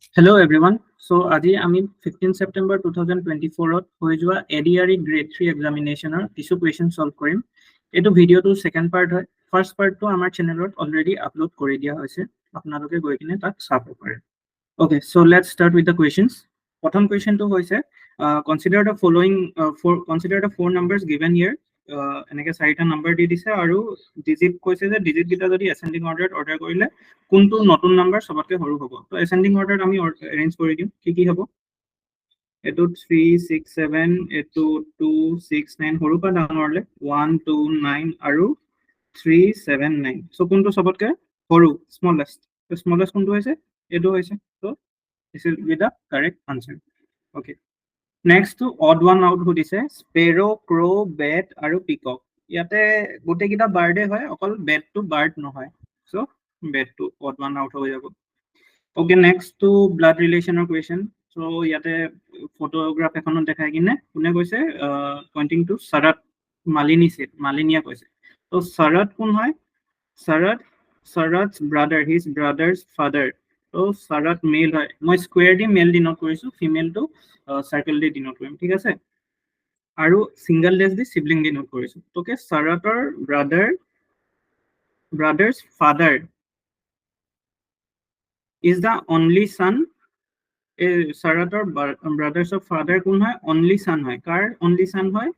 Hello everyone. So আজি আমি 15 September 2024 ত হৈ যোৱা ADRE Grade 3 এক্সামিনেশ্যনৰ কিছু কুৱেশ্যন সলভ কৰিম। এইটো ভিডিঅ'টো সেকেন্ড পাৰ্ট হয়। ফাৰ্স্ট পাৰ্টটো আমাৰ চেনেলত অলৰেডি আপলোড কৰি দিয়া হৈছে। আপোনালোকে গৈ কিনে তাত চাব পাৰে। Okay, so let's start with the questions. প্ৰথম কুৱেশ্যনটো হৈছে consider the four numbers given here. এনেকে চাৰিটা নাম্বাৰ দি দিছে আৰু ডিজিট কৈছে যে ডিজিট গিটা যদি এসেন্ডিং অৰ্ডাৰত অৰ্ডাৰ কৰিলে কোনটো নতুন নাম্বাৰ সবতকৈ সৰু হ'ব। তো এসেন্ডিং অৰ্ডাৰত আমি অৰেঞ্জ কৰি দিম। কি হ'ব? এটো 3 6 7 এটো 2 6 9 সৰু পৰা ডাঙৰলে 1 2 9 আৰু 3 7 9। সো কোনটো সবতকৈ সৰু স্মলেষ্ট? তো স্মলেষ্ট কোনটো হৈছে? এটো হৈছে। তো this will be the correct answer. Okay. Next to odd one out সুধিছে sparrow, crow, bat আৰু peacock. ইয়াতে গোটেইকেইটা বাৰ্ডে হয়, অকল bat টো বাৰ্ড নহয়। So bat টো odd one out হৈ যাব। Okay, next to blood relational question. So ইয়াতে ফটোগ্ৰাফ এখনত দেখাই কিনে কোনে কৈছে pointing to Sarat মালিনীয়া কৈছে। তো Sarat কোন হয়? Sarat's brother, his brother's father. তো Sarat মেল হয়। মই স্কয়াৰ দি মেল ডিনোট কৰিছো, ফিমেল টো সাৰ্কেল দি ডিনোট কৰিম, ঠিক আছে? আৰু সিঙ্গেল ডেজ দি সিবলিং ডিনোট কৰিছো। ওকে, Saratৰ brother's father is the only son. Saratৰ brothers of father কোন হয়? Only son হয়। কাৰ only son হয়?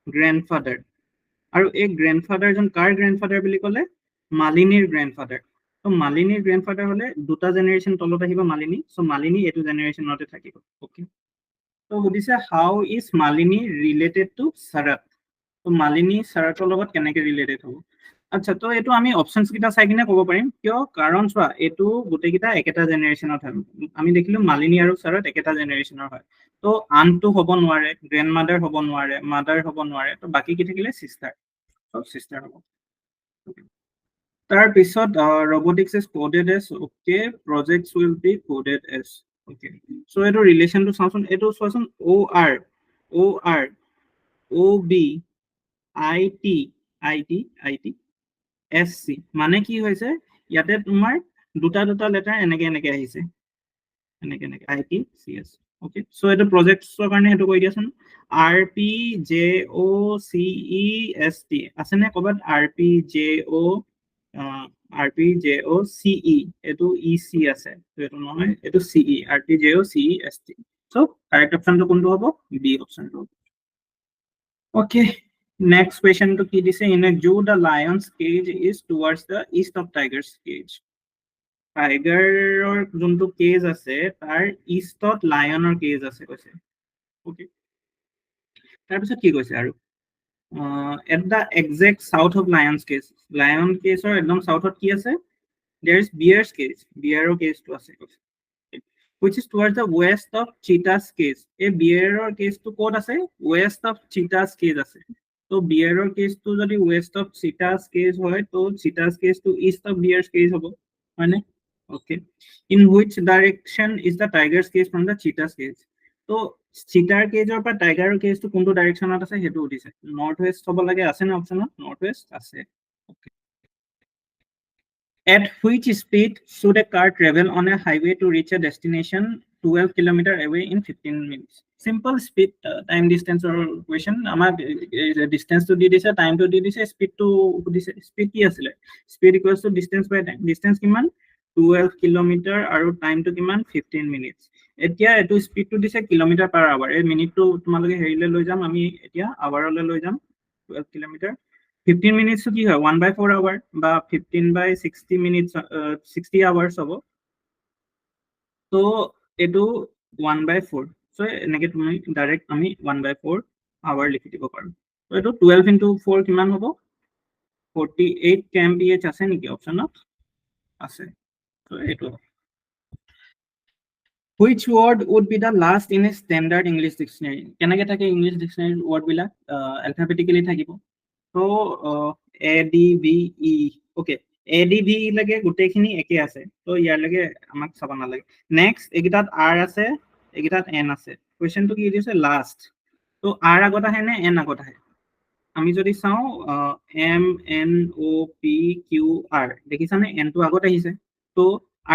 Grandfather. আৰু এই গ্ৰেণ্ডফাদাৰ জন কাৰ গ্ৰেণ্ডফাদাৰ বুলি ক'লে? মালিনীৰ গ্ৰেণ্ডফাদাৰ। তো মালিনীৰ গ্ৰেণ্ডফাদাৰ হলে দুটা জেনেৰেশ্যন তলত আহিব মালিনী। সো মালিনী এইটো জেনেৰেশ্যনতে থাকিব। ওকে, তো সুধিছে how is Malini related to Sarat? তো মালিনী Saratৰ লগত কেনেকৈ ৰিলেটেড হ'ব? আচ্ছা, তো এইটো আমি অপশনস কিটা চাই কিনে ক'ব পাৰিম। কিয়? কাৰণ চোৱা এইটো গোটেইকেইটা একেটা জেনেৰেশ্যনত হয়। আমি দেখিলো মালিনী আৰু Sarat একেটা জেনেৰেশ্যনৰ হয়। তো আনটো হ'ব নোৱাৰে, গ্ৰেণ্ডমাদাৰ হ'ব নোৱাৰে, মাদাৰ হ'ব নোৱাৰে। তো বাকি কি থাকিলে? সিস্টাৰ। সব সিস্টাৰ হ'ব। তাৰ পিছত robotics is coded as okay, projects will be coded as okay. So এইটো ৰিলেশ্যনটো চাওঁচোন। এইটো চোৱাচোন OR OB IT SC মানে কি হৈছে? ইয়াতে তোমাৰ দুটা লেটাৰ এনেকে আহিছে, এনেকে ITCS। ওকে, সো এইটো প্ৰজেক্টছৰ কাৰণে এইটো কৈ দিয়াচোন। RPJOCEST আছে নে ক'বাত? RPJOCE এইটো EC আছে, এইটো নহয়, এইটো CE, RPJOCEST। সো কাৰেক্ট অপশনটো কোনটো হ'ব? বি অপশনটো। ওকে, next question to কি দিছে? In a zoo the lion's cage is towards the east of tiger's cage. টাইগাৰৰ যোনটো কেজ আছে তাৰ ইষ্টত লায়নৰ কেজ আছে কৈছে। ওকে, তাৰপিছত কি কৈছে আৰু? at the exact south of lion's cage, lion cageৰ একদম সাউথত কি আছে? there is bear's cage, bearৰ কেজটো আছে কৈছে। which is towards the west of cheetah's cage. এই bearৰ কেজটো ক'ত আছে? west of cheetah's cage আছে। তো bearৰ কেজটো যদি west of cheetah's cage হয়, তো cheetah's cage to east of bear's cage হ'ব, হয়নে? Okay. In which direction is the tiger's cage from the cheetah's cage? তো চিটাৰ কেজৰ পৰা টাইগাৰৰ কেজটো কোনটো ডাইৰেকশ্যনত আছে সেইটো উঠিছে। নৰ্থ ৱেষ্ট হ'ব লাগে, আছে না অপশ্যনত? নৰ্থ ৱেষ্ট আছে। At which speed should a car travel on a highway to reach a destination 12 km away in 15 minutes? Simple speed, time distance or question. Amar distance to di dise, time to di dise, speed to dise. Speed ki asile? Speed equals to distance by time. Distance kiman? 12 km আৰু time to কিমান? 15 minutes. এতিয়া এটো speed two দিছে kilometre per hour. এই মিনিটটো তোমালোকে হেৰিলে লৈ যাম, আমি এতিয়া আৱাৰলৈ লৈ যাম। 12 কিলোমিটাৰ 15 মিনিটস কি হয়? 1/4 আৱাৰ বা 15/60 মিনিটস 60 আৱাৰ্স হ'ব। তো এটো 1/4। সো এনেকে তুমি ডাইৰেক্ট আমি 1/4 আৱাৰ লিখি দিব পাৰো। তো এটো 12 * 4 কিমান হ'ব? 48 kmph আছে নেকি অপচনত? আছে। তো এটো which word would be the last in a standard English dictionary? কেনেকে থাকে ইংলিশ ডিকশনারি ওয়ার্ড বিলাক? alphabetically থাকিব। তো A D V E, okay, A D V E লাগে গোটেইখিনি একে আছে। তো ইয়াৰ লাগে আমাক চাব নালাগে। নেক্সট এগিটাত R আছে, এগিটাত N আছে। কোৱেশ্চনটো কি দিছে? লাষ্ট। তো R আগত আহে নে N আগত আহে? আমি যদি চাও MNOPQR দেখিছানে? N টো আগত আহিছে, তো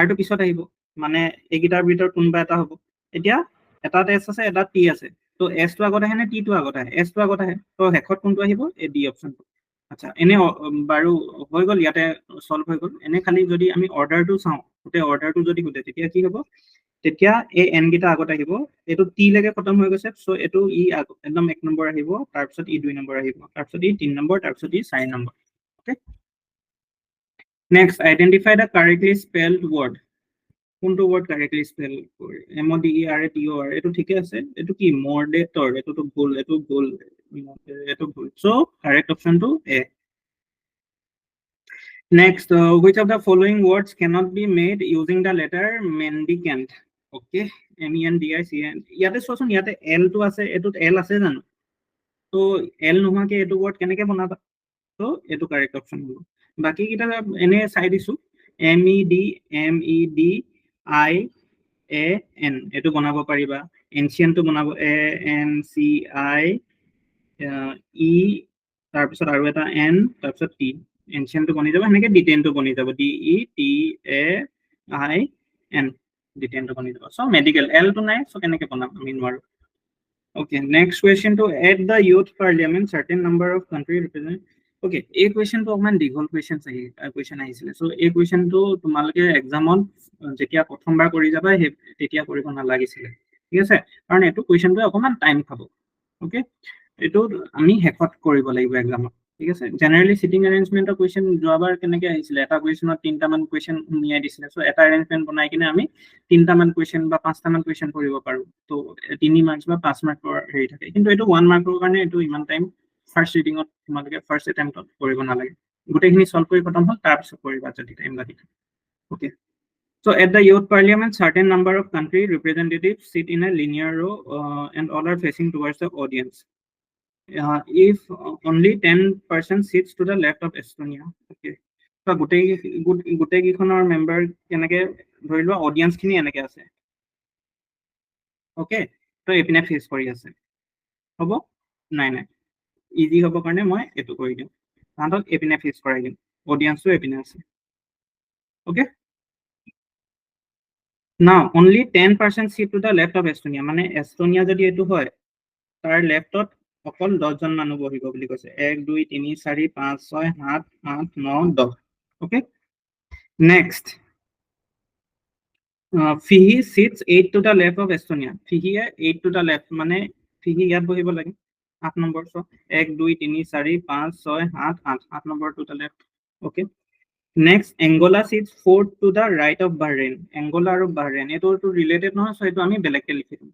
R টো পিছত আহিব। মানে এইকেইটাৰ ভিতৰত কোনোবা এটা হ'ব এতিয়া এটা এছ আছে এটা টি আছে তো এছ টো আগত আহে নে টি টো আগত আহে এছ টো আগত আহে তো শেষত কোনটো আহিব এই ডি অপশ্যনটো আচ্ছা এনে বাৰু হৈ গ'ল ইয়াতে সলভ হৈ গ'ল এনে খালি যদি আমি অৰ্ডাৰটো চাওঁ গোটেই অৰ্ডাৰটো যদি সোধে তেতিয়া কি হ'ব তেতিয়া এই এন কেইটা আগত আহিব এইটো টি লৈকে খতম হৈ গৈছে চ' এইটো ই একদম 1 নম্বৰ আহিব তাৰপিছত ই 2 নম্বৰ আহিব তাৰপিছত ই 3 নম্বৰ তাৰপিছত ই 4 number okay next identify the correctly spelled word কোনটো ৱৰ্ড কাৰেক্টলি স্পেল কৰে এম অ' ডি ই আৰ এ টি অ' আৰ এইটো ঠিকে আছে এইটো কি মৰ্ডেটৰ এইটোতো ভুল এইটো ভুল এইটো ভুল চ' কাৰেক্ট অপশ্যনটো এ Next, which of the following words cannot be made using the letter mendicant? Okay, MENDICANT. ইয়াতে চোৱাচোন ইয়াতে L টো আছে এটোত L আছে জানো তো L নোহোৱাকে এইটো word কেনেকে বনাবা তো এইটো কাৰেক্ট অপশ্যন হ'ব বাকি কিটা এনে চাই দিছো MEDIAN এইটো বনাব পাৰিবা এনচিয়েন্ট টো বনাব ANCIE তাৰপিছত আৰু এটা N তাৰপিছত T এনচিয়েন্ট টো বনি যাব এনেকে ডিটেইন টো বনি যাব DETAIN ডিটেইন টো বনি যাব সো মেডিকেল L টো নাই সো কেনেকে বনাম আমি নোৱাৰো Okay, next question to at the youth parliament certain number of country represent. Okay, a question to অকমান দীঘল question চাহি question আহিছিলে so এই question to তোমালোকে examত যেতিয়া প্ৰথমবাৰ কৰি যাবা তেতিয়া কৰিব নালাগিছিলে ঠিক আছে কাৰণ এটো question টো অকমান টাইম খাব okay এটো আমি হেকত কৰিব লাগিব examত ঠিক আছে জেনাৰেলি সিটিং এৰেঞ্জমেন্টৰ কোৱেশ্চন যোৱাবাৰ কেনেকে আহিছিলে এটা কোৱেশ্চনত তিনটা মান কোৱেশ্চন নিয়াই দিছিলে সো এটা এৰেঞ্জমেন্ট বনাই কিনে আমি তিনটা মান কোৱেশ্চন বা পাঁচটা মান কোৱেশ্চন কৰিব পাৰো তো 3 মাৰ্কস বা 5 মাৰ্কৰ হেৰি থাকে কিন্তু এটো 1 মাৰ্কৰ কাৰণে এটো ইমান টাইম ফাৰ্স্ট ৰিডিংত তোমালোকে ফাৰ্স্ট এটেম্পটত কৰিব নালাগে গোটেইখিনি সলভ কৰি খতম হ'ল তাৰ পিছত কৰিবা যদি টাইম লাগি okay So at the youth parliament, certain number of country representatives sit in a linear row and all are facing towards the audience. If only 10% sits to the left of Estonia. Okay. So গোটেই কেইখনৰ member কেনেকে ধৰি লোৱা audience খিনি এনেকে আছে okay তো এপিনে ফেস কৰি আছে হ'ব নাই নাই ইজি হ'ব কাৰণে মই এটো কৰি দিম তাহতক এপিনে ফেস কৰাই দিম অডিয়েন্সটো এপিনে আছে okay Now only 10% sit to the left of Estonia মানে এস্তোনিয়া যদি এটো হয় তাৰ লেফটত অকল 10 জন মানুহ বহিব বুলি কৈছে 1 2 3 4 5 6 7 8 9 10 okay next Fihi sits 8 to the left of Estonia Fihi 8 to the left মানে Fihi ইয়াত বহিব লাগে 8 number so 1 2 3 4 5 6 7 8 8 number to the left okay next Angola sits 4 to the right of Bahrain Angola আৰু Bahrain এটো তো related নহয় so এটো আমি বেলেগকে লিখি দিম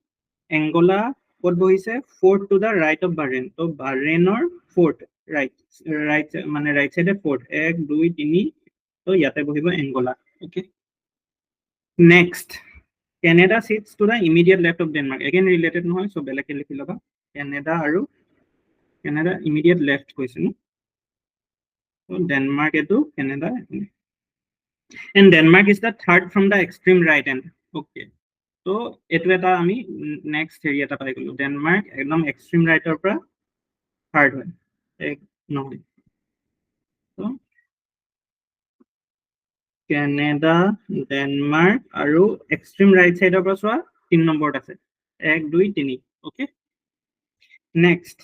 Angola ক'ত বহিছে 4 to the right of Bahrain তো Bahrainৰ 4th right মানে right side এ 4th 1 2 3 তো ইয়াতে বহিব Angola okay next Canada sits to the immediate left of Denmark again related নহয় so বেলেগকে লিখি লবা Canada immediate left কৈছে ন so Denmark এটো Canada and Denmark is the third from the extreme right end okay তো এটো এটা আমি নেক্সট হেৰি এটা পাই গলো ডেনমাৰ্ক একদম এক্সট্ৰিম ৰাইটৰ পৰা থাৰ্ড হয় এক নহয় তো কানাডা ডেনমাৰ্ক আৰু এক্সট্ৰিম ৰাইট সাইডৰ পৰা চোৱা 3 নম্বৰত আছে 1 2 3 okay next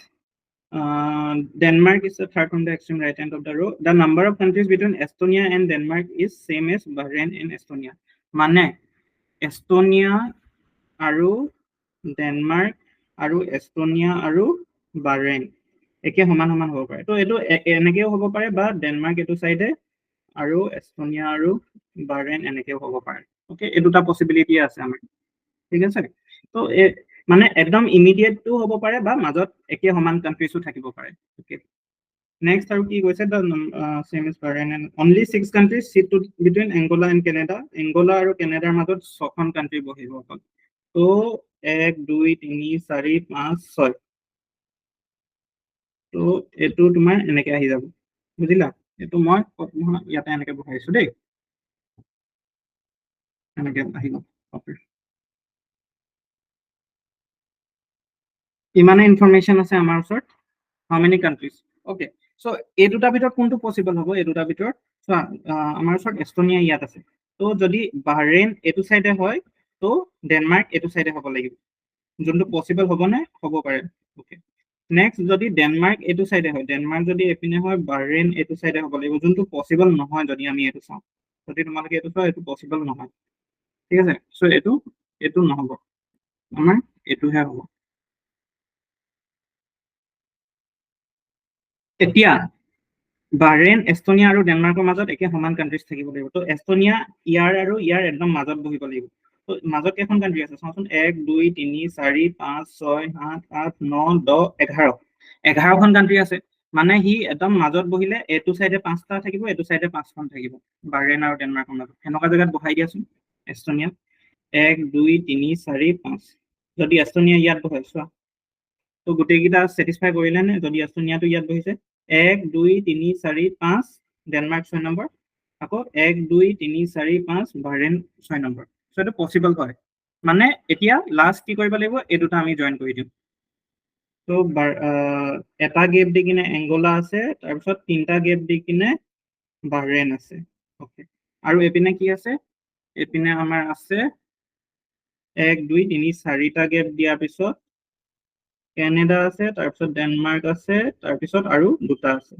Denmark is the third from the extreme right end of the row the number of countries between Estonia and Denmark is same as Bahrain and Estonia মানে Estonia আৰু Denmark আৰু Estonia আৰু Bahrain একে সমান সমান হ'ব পাৰে তো এটো এনেকেও হ'ব পাৰে বা ডেনমাৰ্ক এটো সাইডে আৰু এস্তোনিয়া আৰু বাহৰেইন এনেকেও হ'ব পাৰে ওকে এই দুটা পসিবিলিটি আছে আমাৰ ঠিক আছে তো মানে একদম ইমিডিয়েট টো হ'ব পাৰে বা মাজত একে সমান কান্ট্ৰিজও থাকিব পাৰে ওকে Next, আৰু কি কৈছে the same as Bahrain and only 6 countries sit between Angola and Canada. Angola আৰু Canadaৰ মাজত 6খন কান্ট্ৰি বহিব অকল তো 1 2 3 4 5 6 তো এটো তোমাৰ এনেকে আহি যাব বুজিলা এটো মই ইয়াতে এনেকে বহাইছো দেই এনেকে আহিব ওকে ইমানে ইনফৰমেশন আছে আমাৰ ওচৰত how many countries okay so এই দুটা ভিতৰত কোনটো পসিবল হ'ব এই দুটা ভিতৰত so আমাৰ ওচৰত এস্তোনিয়া ইয়াত আছে তো যদি বাহৰেইন এইটো সাইডে হয় তো ডেনমাৰ্ক এইটো সাইডে হ'ব লাগিব যোনটো পসিবল হ'ব নে হ'ব পাৰে ওকে নেক্সট যদি ডেনমাৰ্ক এইটো সাইডে হয় ডেনমাৰ্ক যদি এপিনে হয় বাহৰেইন এইটো সাইডে হ'ব লাগিব যোনটো পসিবল নহয় যদি আমি এইটো চাওঁ যদি তোমালোকে এইটো চাও এইটো পসিবল নহয় ঠিক আছে সো এইটো নহব আমাৰ এইটোহে হ'ব এতিয়া বাহৰেইন এস্তোনিয়া আৰু ডেনমাৰ্কৰ মাজত একে সমান কান্ট্ৰিজ থাকিব লাগিব তো এস্তোনিয়া ইয়াৰ আৰু ইয়াৰ একদম মাজত বহিব লাগিব তো মাজত কেইখন কান্ট্ৰি আছে চাওঁচোন 1 2 3 4 5 6 7 8 9 10 11 11খন কান্ট্ৰি আছে মানে সি একদম মাজত বহিলে এইটো সাইডে 5টা থাকিব এইটো সাইডে 5খন থাকিব বাহৰেইন আৰু ডেনমাৰ্কৰ মাজত এনেকুৱা জায়গাত বহাই দিয়াচোন এস্তোনিয়া 1 2 3 4 5 যদি এস্তোনিয়া ইয়াত বহে চোৱা তো গোটেইকেইটা স্যাটিসফাই কৰিলে নে যদি এস্তোনিয়াটো ইয়াত বহিছে 1 2 3 4 5 ডেনমাৰ্ক 6 নম্বৰ আকৌ 1 2 3 4 5 বাহৰেইন 6 নম্বৰ সো এটা পসিবল হয় মানে এতিয়া লাষ্ট কি কৰিব লাগিব এই দুটা আমি জয়েন কৰি দিম তো এটা গেপ দি কিনে এংগোলা আছে তাৰপিছত তিনটা গেপ দি কিনে বাহৰেইন আছে ওকে আৰু এপিনে কি আছে এপিনে আমাৰ আছে 1 2 3 4টা গেপ দিয়াৰ পিছত কানাডা আছে তাৰপিছত ডেনমাৰ্ক আছে তাৰপিছত আৰু দুটা আছে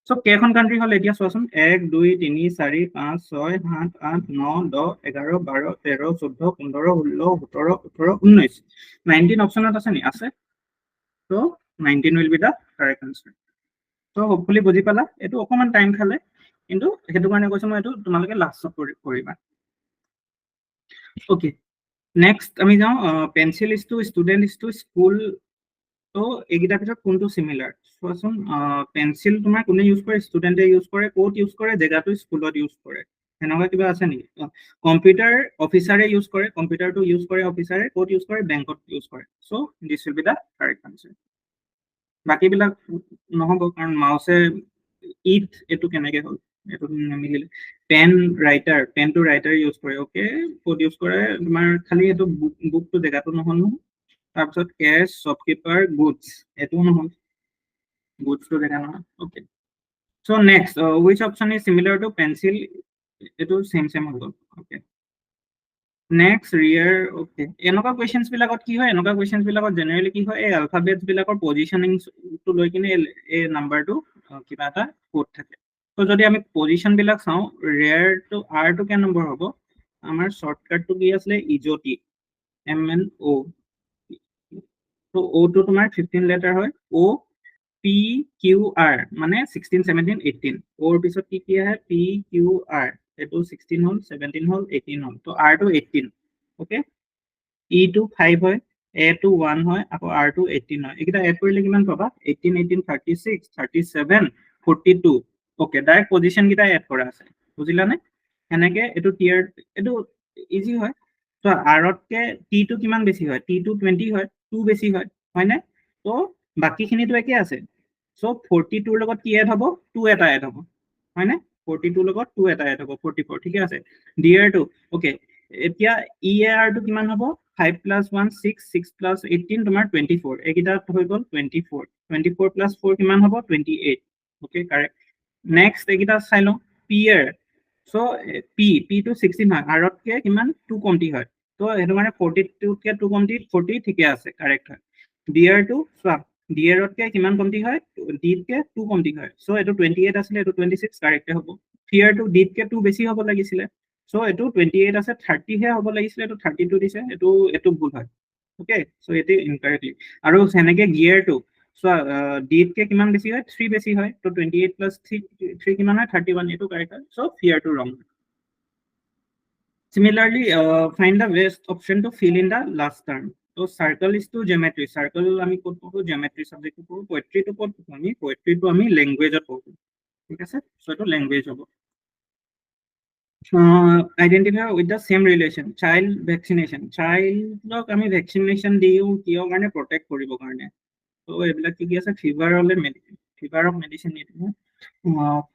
সো কেইখন কান্ট্ৰি হল এতিয়া চোৱাচোন 1 2 3 4 5 6 7 8 9 10 11 12 13 14 15 16 17 18 19 19 অপশনত আছে নি আছে তো 19 will be the correct answer তো হোপফুলি বুজি পালা এটো অকমান টাইম খালে কিন্তু হেতু কাৰণে কৈছো মই এটো তোমালোকে লাষ্টত কৰিবা ওকে নেক্সট আমি যাও pencil is to student is to school তো এইকেইটাৰ ভিতৰত কোনটো সিমিলাৰ চোৱাচোন পেন্সিল তোমাৰ কোনে ইউজ কৰে ষ্টুডেণ্টে ইউজ কৰে ক'ত ইউজ কৰে জেগাটো স্কুলত ইউজ কৰে এনেকুৱা কিবা আছে নেকি কম্পিউটাৰ অফিচাৰে ইউজ কৰে কম্পিউটাৰটো ইউজ কৰে অফিচাৰে ক'ত ইউজ কৰে বেংকত ইউজ কৰে so this will be the correct answer বাকিবিলাক নহব কাৰণ মাউসে ইট এটো কেনেকে হ'ল এটো নিমিলিলে পেন ৰাইটাৰ পেনটো ৰাইটাৰ ইউজ কৰে ওকে ক'ত ইউজ কৰে তোমাৰ খালি এটো বুকটো জেগাটো নহল তাৰপিছত কেছ শ্বপকিপাৰ গুডছ এটো নহল গুডছটো দেখা নহয় okay so next which option is similar to pencil এটো সেম হ'ব ওকে নেক্সট ৰিয়াৰ ওকে এনেকুৱা কোৱেশ্চনছ বিলাকত কি হয় এনেকুৱা কোৱেশ্চনছ বিলাকত জেনাৰেলি কি হয় এই আলফাবেটছ বিলাকৰ পজিশনিং টো লৈ কিনে এই নাম্বাৰটো কিবা এটা কোড থাকে তো যদি আমি পজিশন বিলাক চাও ৰিয়াৰ to R two K number হ'ব আমাৰ শৰ্টকাটটো কি আছিল ইজটি MNO তো O টো তোমাৰ 15 লেটাৰ হয় O PQR মানে 16 17 18 ওৰ পিছত কি আহে PQR এটো 16 হল 17 হল 18 হল তো R টো 18 ওকে E টো 5 হয় A টো 1 হয় আকৌ R টো 18 হয় এইকেইটা এড কৰিলে কিমান পাবা 18 18 36 37 42 ওকে ডাইৰেক্ট পজিশন কেইটা এড কৰা আছে বুজিলানে এনেকে এটো টিয়াৰ এটো ইজি হয় তো R তকে T টো কিমান বেছি হয় T টো 20 হয় 2 বেছি হয় হয়নে তো বাকিখিনিটো একে আছে সো 42 লগত কি এড হ'ব 2 এটা এড হ'ব হয়নে 42 লগত 2 এটা এড হ'ব 44 ঠিক আছে ডিয়াৰ টু ওকে এতিয়া EAR টো কিমান হ'ব 5 + 1 6 6 + 18 তোমাৰ 24 এইকিটা হৈ গল 24 24 + 4 কিমান হ'ব 28 ওকে কাৰেক্ট নেক্সট এইকিটা চাই লও পিয়াৰ সো P টো 16 হয় R তকে কিমান 2 কমতি হয় তো এটো মানে 42 কে 2 কমতি 40 ঠিকে আছে কাৰেক্ট হয় ডিয়াৰ টু চোৱা ডিয়াৰ তকে কিমান কমতি হয় ডি তকে 2 কমতি হয় সো এটো 28 আছিল এটো 26 কাৰেক্ট হ'ব ফিয়াৰ টু ডি তকে 2 বেছি হ'ব লাগিছিল সো এটো 28 আছে 30 হে হ'ব লাগিছিল এটো 32 দিছে এটো ভুল হয় ওকে সো এটো ইনকাৰেক্টলি আৰু সেনেকে গিয়াৰ টু সো ডি তকে কিমান বেছি হয় 3 বেছি হয় তো 28 + 3 কিমান হয় 31 এটো কাৰেক্ট হয় সো ফিয়াৰ টু ৰং Similarly, find the best option to fill in the last term. So circle is to geometry. Circle আমি কত পঢ়ো geometry subject পঢ়ো poetry to কত আমি poetry to আমি language পঢ়ো ঠিক আছে সো এটো language হ'ব identify with the same relation child vaccination child আমি vaccination দিও কিয় কাৰণে protect কৰিব কাৰণে তো এইবিলাক কি আছে fever হলে fever of medicine নিদিও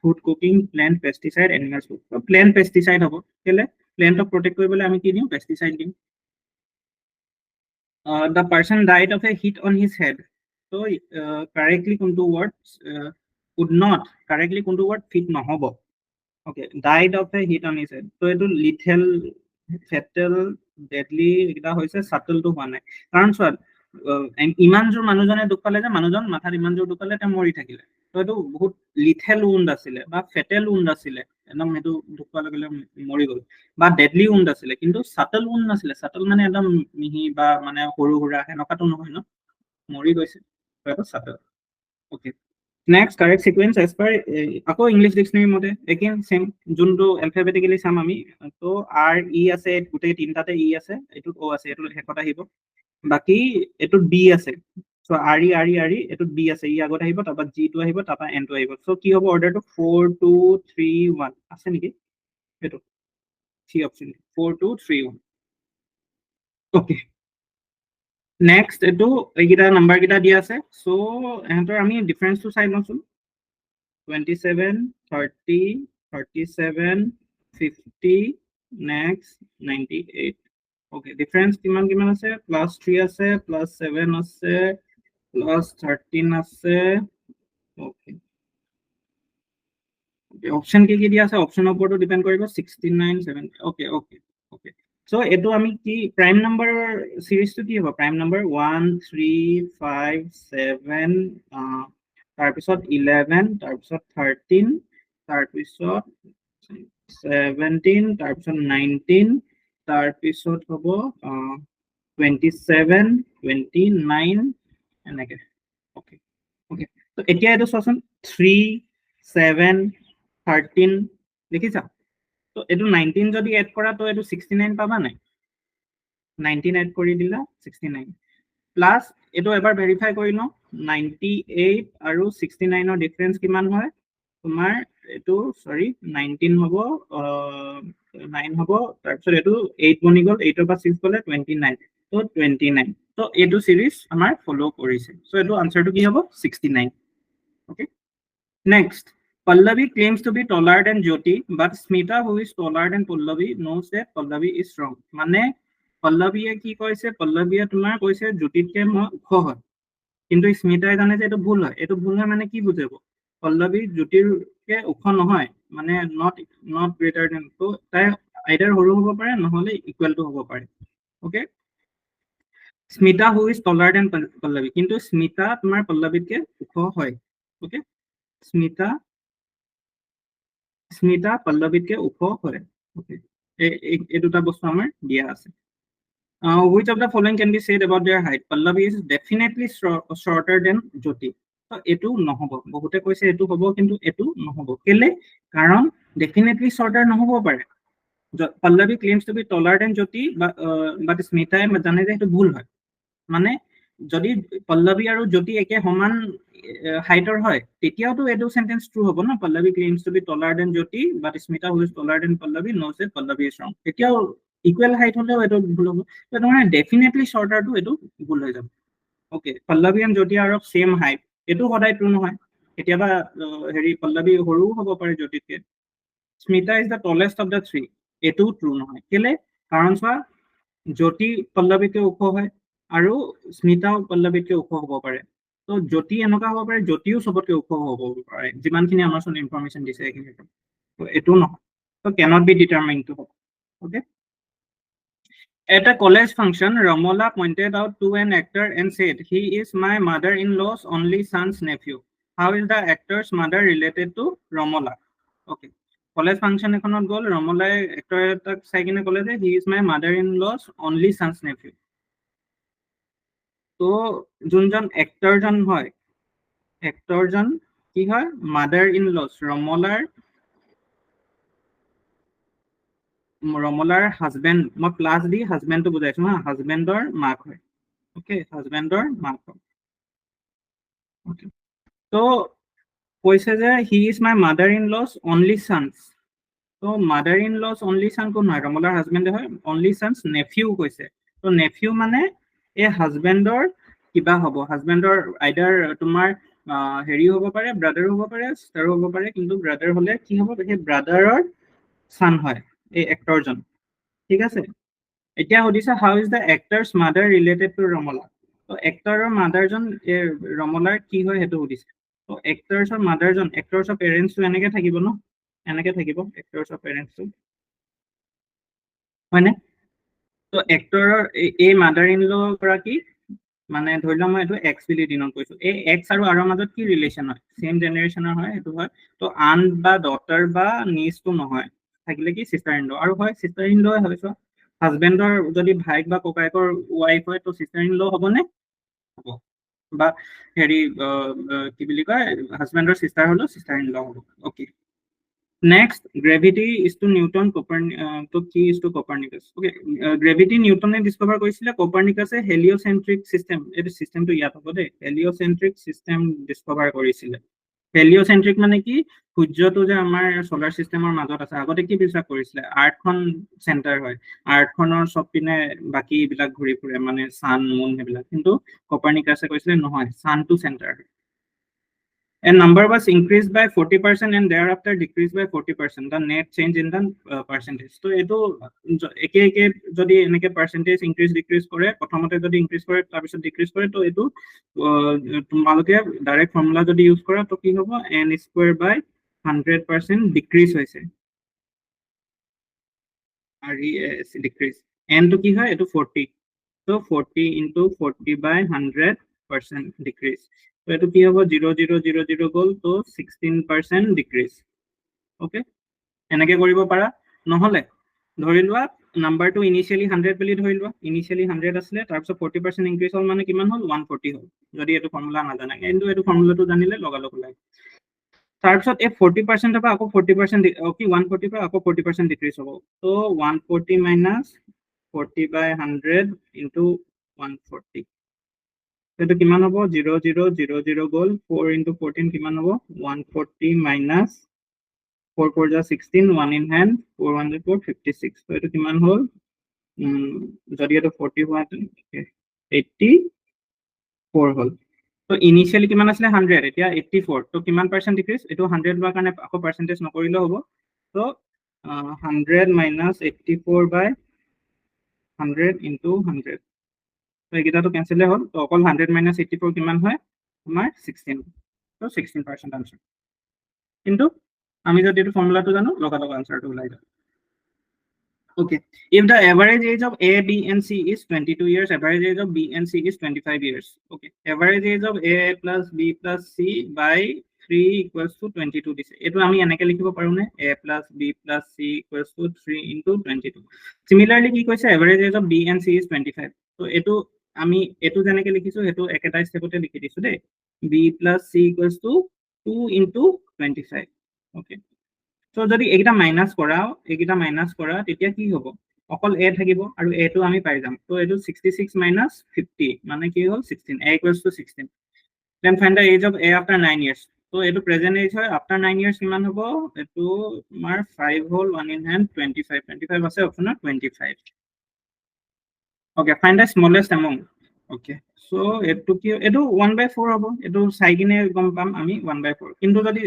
food cooking plant pesticide animal food তো plant pesticide হ'ব কেলে plant of protect কৰিবলৈ আমি কি দিম pesticide দিম the person died of a hit on his head so correctly কোনটো word would not correctly কোনটো word fit নহব okay, died of a hit on his head. তো এইটো লিথেল, ফেটেল, ডেডলি এইকেইটা হৈছে, সাটলটো হোৱা নাই। কাৰণ চোৱা, ইমান জোৰ মানুহজনে দুখ পালে যে মানুহজন মাথাত ইমান জোৰ দুখ পালে তেওঁ মৰি থাকিলে। তো এইটো বহুত লিথেল উণ্ড আছিলে বা ফেটেল উণ্ড আছিলে, একদম সেইটো দুখ পোৱাৰ লগে লগে মৰি গ'ল, বা ডেডলি উণ্ড আছিলে, কিন্তু সাটল উণ্ড নাছিলে। সাটল মানে একদম মিহি বা মানে সৰু সুৰা সেনেকুৱাটো নহয় ন, মৰি গৈছে, সেইটো shuttle. Okay, next correct sequence as per, আকৌ ইংলিছ ডিকচনেৰী মতে এগেইন সেম, যোনটো এলফাবেটিকেলি চাম আমি। তো আৰ ই আছে, গোটেই তিনিটাতে ই আছে, এইটোত অ' আছে, এইটো শেষত আহিব। বাকী এইটোত বি আছে, চ' আৰ ই আৰ ই আৰ ই, এইটোত বি আছে, ই আগত আহিব, তাৰপৰা জিটো আহিব, তাৰপৰা এনটো আহিব। চ' কি হ'ব অৰ্ডাৰটো? 4 2 3 1 আছে নেকি? এইটো থ্ৰী অপশ্যন, 4 2 3 1। অ'কে, নেক্সট এইটো এইকেইটা নাম্বাৰ কেইটা দিয়া আছে, চ' ইহঁতৰ আমি ডিফাৰেন্সটো চাই লওঁচোন। 27 30 37 50 নেক্সট 98। ওকে, ডিফাৰেন্স কিমান কিমান আছে? +3 আছে, +7 আছে, +13 আছে। ওকে, অপশ্যন কি দিয়া আছে? অপশ্যনৰ ওপৰতো ডিপেণ্ড কৰিব। 69 70। ওকে ওকে ওকে, চ' এইটো আমি কি প্ৰাইম নাম্বাৰ চিৰিজটো কি হ'ব? প্ৰাইম নাম্বাৰ 1 3 5 7, তাৰপিছত 11, তাৰপিছত 13, তাৰপিছত 17, তাৰপিছত 19, তাৰপিছত হ'ব 27 29 এনেকে। ওকে ওকে, তো এতিয়া এইটো চোৱাচোন, 3 7 13 দেখিছা? তো এইটো 19 যদি এড কৰা তো এইটো 69 পাবা নাই? 19 এড কৰি দিলা 69, প্লাছ এইটো এবাৰ ভেৰিফাই কৰি লওঁ, 98 আৰু 69ৰ ডিফাৰেন্স কিমান হয় তোমাৰ? এইটো সৰি 19 হ'ব, 9 হ'ব, তাৰপিছত এইটো 8 বনি গ'ল, 8ৰ পৰা 6 গ'লে 29, তো 29। তো এইটো চিৰিজ আমাৰ ফ'ল' কৰিছে, চ' এইটো আনচাৰটো কি হ'ব? 69। Okay, next, Pallavi claims to be taller than Jyoti, but Smita, who is taller than Pallavi, knows that Pallavi is wrong. মানে পল্লৱীয়ে কি কৈছে? পল্লৱীয়ে তোমাৰ কৈছে জ্যোতিতকে মই ওখ হয়, কিন্তু স্মিতাই জানে যে এইটো ভুল হয়। এইটো ভুল হয় মানে কি বুজাব? পল্লৱী জ্যোতিৰকে ওখ নহয়, মানে নট গ্ৰেটাৰ দেন, তো তাই আইদাৰ সৰু হ'ব পাৰে, নহ'লে ইকুৱেল টু হ'ব পাৰে। Okay, Smita who is taller than Pallavi, কিন্তু স্মিতা তোমাৰ পল্লৱীতকে ওখ হয়। ওকে, স্মিতা পল্লৱীতকে ওখ হয়। ওকে, এই দুটা বস্তু আমাৰ দিয়া আছে। Which of the following can be said about their height? Pallavi is definitely shorter than Jyoti. So এইটো নহ'ব, বহুতে কৈছে এইটো হ'ব, কিন্তু এইটো নহ'ব। কেলে? কাৰণ definitely shorter নহ'ব পাৰে। Pallavi claims to be taller than Jyoti, but স্মিতাই জানে যে এইটো ভুল হয়। মানে যদি পল্লৱী আৰু জ্যোতি একে সমান হাইটৰ হয়, তেতিয়াওতো এইটো সেন্টেন্স ট্ৰু হ'ব ন? Pallavi claims to be taller than Jyoti, but Smita who is taller than Pallavi knows that Pallavi is wrong. তেতিয়াও ইকুৱেল হাইট হ'লেও এইটো ভুল হ'ব। সেইটো মানে ডেফিনেটলি শৰ্টাৰটো এইটো ভুল হৈ যাব। Okay, Pallavi and Jyoti R of same height, এইটো সদায় ট্ৰু নহয়। কেতিয়াবা হেৰি পল্লৱী সৰুও হ'ব পাৰে জ্যোতিতকে। Smita is the tallest of the three, এইটোও ট্ৰু নহয়। কেলে? কাৰণ চোৱা, জ্যোতি পল্লৱীতকে ওখ হয় আৰু স্মিতাও পল্লৱীতকে ওখ হ'ব পাৰে। তো জ্যোতি এনেকুৱা হ'ব পাৰে, জ্যোতিও চবতকে ওখ হ'ব পাৰে, যিমানখিনি আমাৰ চোন ইনফৰমেশ্যন দিছে এইখিনি। তো এইটো নহয়, তো কেনট বি ডিটাৰমাইন টু হ'ব। Okay, at a college function, Ramola pointed out to an actor and said, "He is my mother-in-law's only son's nephew." How is the actor's mother related to Ramola? Okay, college function এখনত গ'ল, ৰমলাই actor এটাক চাই কিনে ক'লে যে he is my mother in law's only son's nephew. তো যোনজন এক্টৰজন হয়, এক্টৰজন কি হয়? মাদাৰ ইন লছ, ৰমলাৰ হাজবেণ্ড, মই প্লাছ দি হাজবেণ্ডটো বুজাইছো হা, হাজবেণ্ডৰ মাক হয়। ওকে, হাজবেণ্ডৰ মাক হয়। তো কৈছে যে he is my mother in law's only son's. তো mother in law's only son কোন হয়? ৰমলাৰ হাজবেণ্ডে হয়। অনলি চান্স নেফিউ কৈছে। তো নেফিউ মানে এই হাজবেণ্ডৰ কিবা হ'ব, হাজবেণ্ডৰ আইদাৰ তোমাৰ হেৰি হ'ব পাৰে, ব্ৰাদাৰো হ'ব পাৰে, ছিষ্টাৰো হ'ব পাৰে, কিন্তু ব্ৰাদাৰ হ'লে কি হ'ব? সেই ব্ৰাদাৰৰ চান হয় এই এক্টৰজন। ঠিক আছে, এতিয়া সুধিছে how is the actor's mother related to Ramala. তো এক্টৰৰ মাদাৰজন ৰমলাৰ কি হয় সেইটো সুধিছে। তো এক্টৰছৰ মাদাৰজন, এক্টৰছৰ পেৰেণ্টছটো এনেকে থাকিব ন? এনেকে থাকিব এক্টৰছ অফ পেৰেণ্টছটো হয়নে তো এক্টৰৰ এই মাদাৰ ইন ল গৰাকী মানে ধৰি লওঁ মই এইটো এক্স বুলি ডিন'ট কৰিছো এই এক্স আৰু আৰৰ মাজত কি ৰিলেশ্যন হয় সেম জেনেৰেশ্যনৰ হয় সেইটো হয় তো আন বা ডটাৰ বা নিজটো নহয় থাকিলে কি চিষ্টাৰ ইন ল আৰু হয় চিষ্টাৰ ইন ল হয় চোৱা হাজবেণ্ডৰ যদি ভাইক বা ককায়েকৰ ৱাইফ হয় তো চিষ্টাৰ ইন ল হ'বনে হ'ব বা হেৰি কি বুলি কয় হাজবেণ্ডৰ চিষ্টাৰ হ'লেও চিষ্টাৰ ইন ল হ'ব okay Next, gravity is to Newton, to key is to Copernicus. Okay, gravity Newton ने discover কৰিছিলে Copernicus এ heliocentric system এই system টো ইয়াত হ'ব দেই heliocentric system discover কৰিছিলে heliocentric মানে কি সূৰ্যটো যে আমাৰ সোলাৰ সিস্টেমৰ মাজত আছে আগতে কি বিশ্বাস কৰিছিলে আৰ্থখন সেন্টাৰ হয় আৰ্থখনৰ সব পিনে বাকি বিলাক ঘূৰি ফুৰে মানে সান মুন হেবিলাক কিন্তু Copernicus এ কৈছিলে নহয় সানটো centre and number was increased by 40% and thereafter decreased by 40%. The net change in the percentage. So, eto eke jodi eneke percentage increase decrease kore, prothomote jodi increase kore, tabisot decrease kore, to eto tumaloke direct formula jodi use kora, to ki hobo n square by 100% decrease hoise. Decrease. N to ki hoy eto 40. So 40 into 40 by 100% decrease. So eto ki hobo 0.0000 গ'ল তো 16% decrease. Okay? এনেকে কৰিব পাৰা নহলে ধৰি লোৱা নাম্বাৰটো initially 100 বুলি ধৰি লোৱা ইনিশিয়ালি 100 আছিলে তাৰপিছত 40% ইনক্ৰিজ হ'ল মানে কিমান হ'ল 140 হ'ল যদি এটো ফৰ্মুলা নাজানে কিন্তু এটো ফৰ্মুলাটো জানিলে লগালগ ওলাই তাৰপিছত এই 40% পৰা আকৌ 40% ওকে 140 পৰা আকৌ 40% ডিক্ৰিজ হ'ব তো 140 minus 40 by 100 into 140 এটো কিমান হ'ব 0.0000 গ'ল 4 into 14 কিমান হ'ব 140 minus 4 4 जा 16 1 in hand 404 56 তো এটো কিমান হ'ল যদি এটো 40 হয় 84 হ'ল তো ইনিশিয়ালি কিমান আছিল 100 এতিয়া 84 তো কিমান পার্সেন্ট ডিক্রিজ এটো 100 হোৱাৰ কাৰণে আকৌ পাৰ্সেন্টেজ নকৰিলে হ'ব তো 100 minus 84 by 100 into 100 তো এগিটাটো ক্যান্সেল হ'ল তো অকল 100 minus 84 কিমান হয় আমাৰ 16 তো 16% আনসার কিন্তু আমি যদি এটো ফর্মুলাটো জানো লগালগ আনসারটো ওলাই যায় Okay, if the average age of A, B, and C is 22 years, average age of B and C is 25 years. Okay, average age of A plus B plus C by 3 equals to 22. This eto ami enake likhibo paru ne A plus B plus C equals to 3 into 22. Similarly, ki koise average age of B and C is 25. So eto ami eto janeke likhisu eto eketa stepote likhi disu de B plus C equals to 2 into 25. Okay. So যদি এইটা minus কৰা তেতিয়া কি হ'ব অকল a থাকিব আৰু a টো আমি পাই যাম তো এটো 66 minus 50 মানে কি হ'ল 16 a equals to 16 then find the age of a after 9 years তো এটো প্রেজেন্ট এজ হয় after 9 years কিমান হ'ব এটো আমাৰ 5 হ'ল 1 in hand 25 আছে option 25 okay find the smallest among okay so এটো কি এটো 1/4 হ'ব এটো চাইকিনে গম পাম আমি 1/4 কিন্তু যদি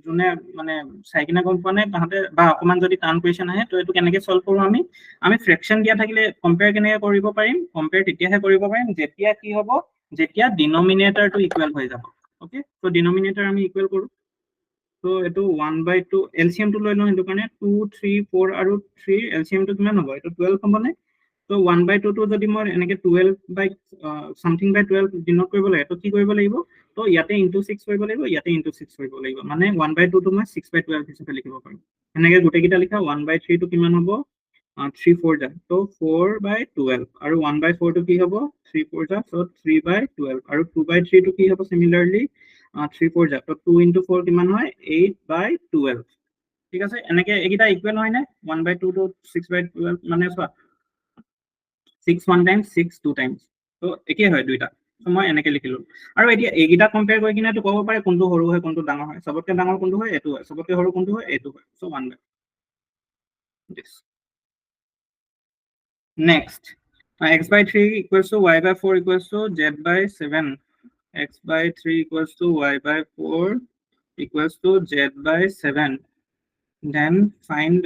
জুনে মানে চাইকিনে গম পানে তাহতে বা অকমান যদি টান কোৱেশ্চন আহে তো এটো কেনেকে সলভ কৰো আমি ফ্ৰেকশন দিয়া থাকিলে কম্পেয়াৰ কেনেকে কৰিব পাৰিম কম্পেয়াৰ তেতিয়াহে কৰিব পাৰিম যেতিয়া কি হ'ব যেতিয়া ডিনোমিনেটৰটো ইকুৱেল হৈ যাব ওকে তো ডিনোমিনেটৰ আমি ইকুৱেল কৰো তো এটো 1/2 এলসিএম টো লৈ লওঁ হেতু কাৰণে 2 3 4 আৰু 3 এলসিএম টো কিমান হ'ব এটো 12 হ'ব নে তো 1/2 টো যদি মই এনেকে 12 by something by 12 ডিনোট কৰিব লাগে তো কি কৰিব লাগিব তো ইয়াতে ইনটু 6 কৰিব লাগিব ইয়াতে ইনটু 6 কৰিব লাগিব মানে 1/2 টো মই 6/12 হিচাপে লিখিব পাৰিম এনেকে গোটেইকিটা লিখা 1/3 টো কিমান হ'ব 3 4 যা তো 4/12 আৰু 1/4 টো কি হ'ব 3 4 যা so 3/12 আৰু 2/3 টো কি হ'ব সিমিলাৰলি 3 4 যা তো 2 into 4 কিমান হয় 8/12 ঠিক আছে এনেকে একিটা ইকুৱেল হয় না 1/2 টো 6/12 মানে চোৱা 6 1 times 6 2 times তো একে হয় দুইটা তো মই এনেকে লিখিলো আৰু এতিয়া এইগিটা কম্পেয়াৰ কৰি কিনে তো ক'ব পাৰে কোনটো সৰু হয় কোনটো ডাঙৰ হয় সবতকে ডাঙৰ কোনটো হয় এটো হয় সবতকে সৰু কোনটো হয় এটো হয় so 1/2 this next x/3 equals to y/4 equals to z/7 x/3 equals to y/4 equals to z/7 then find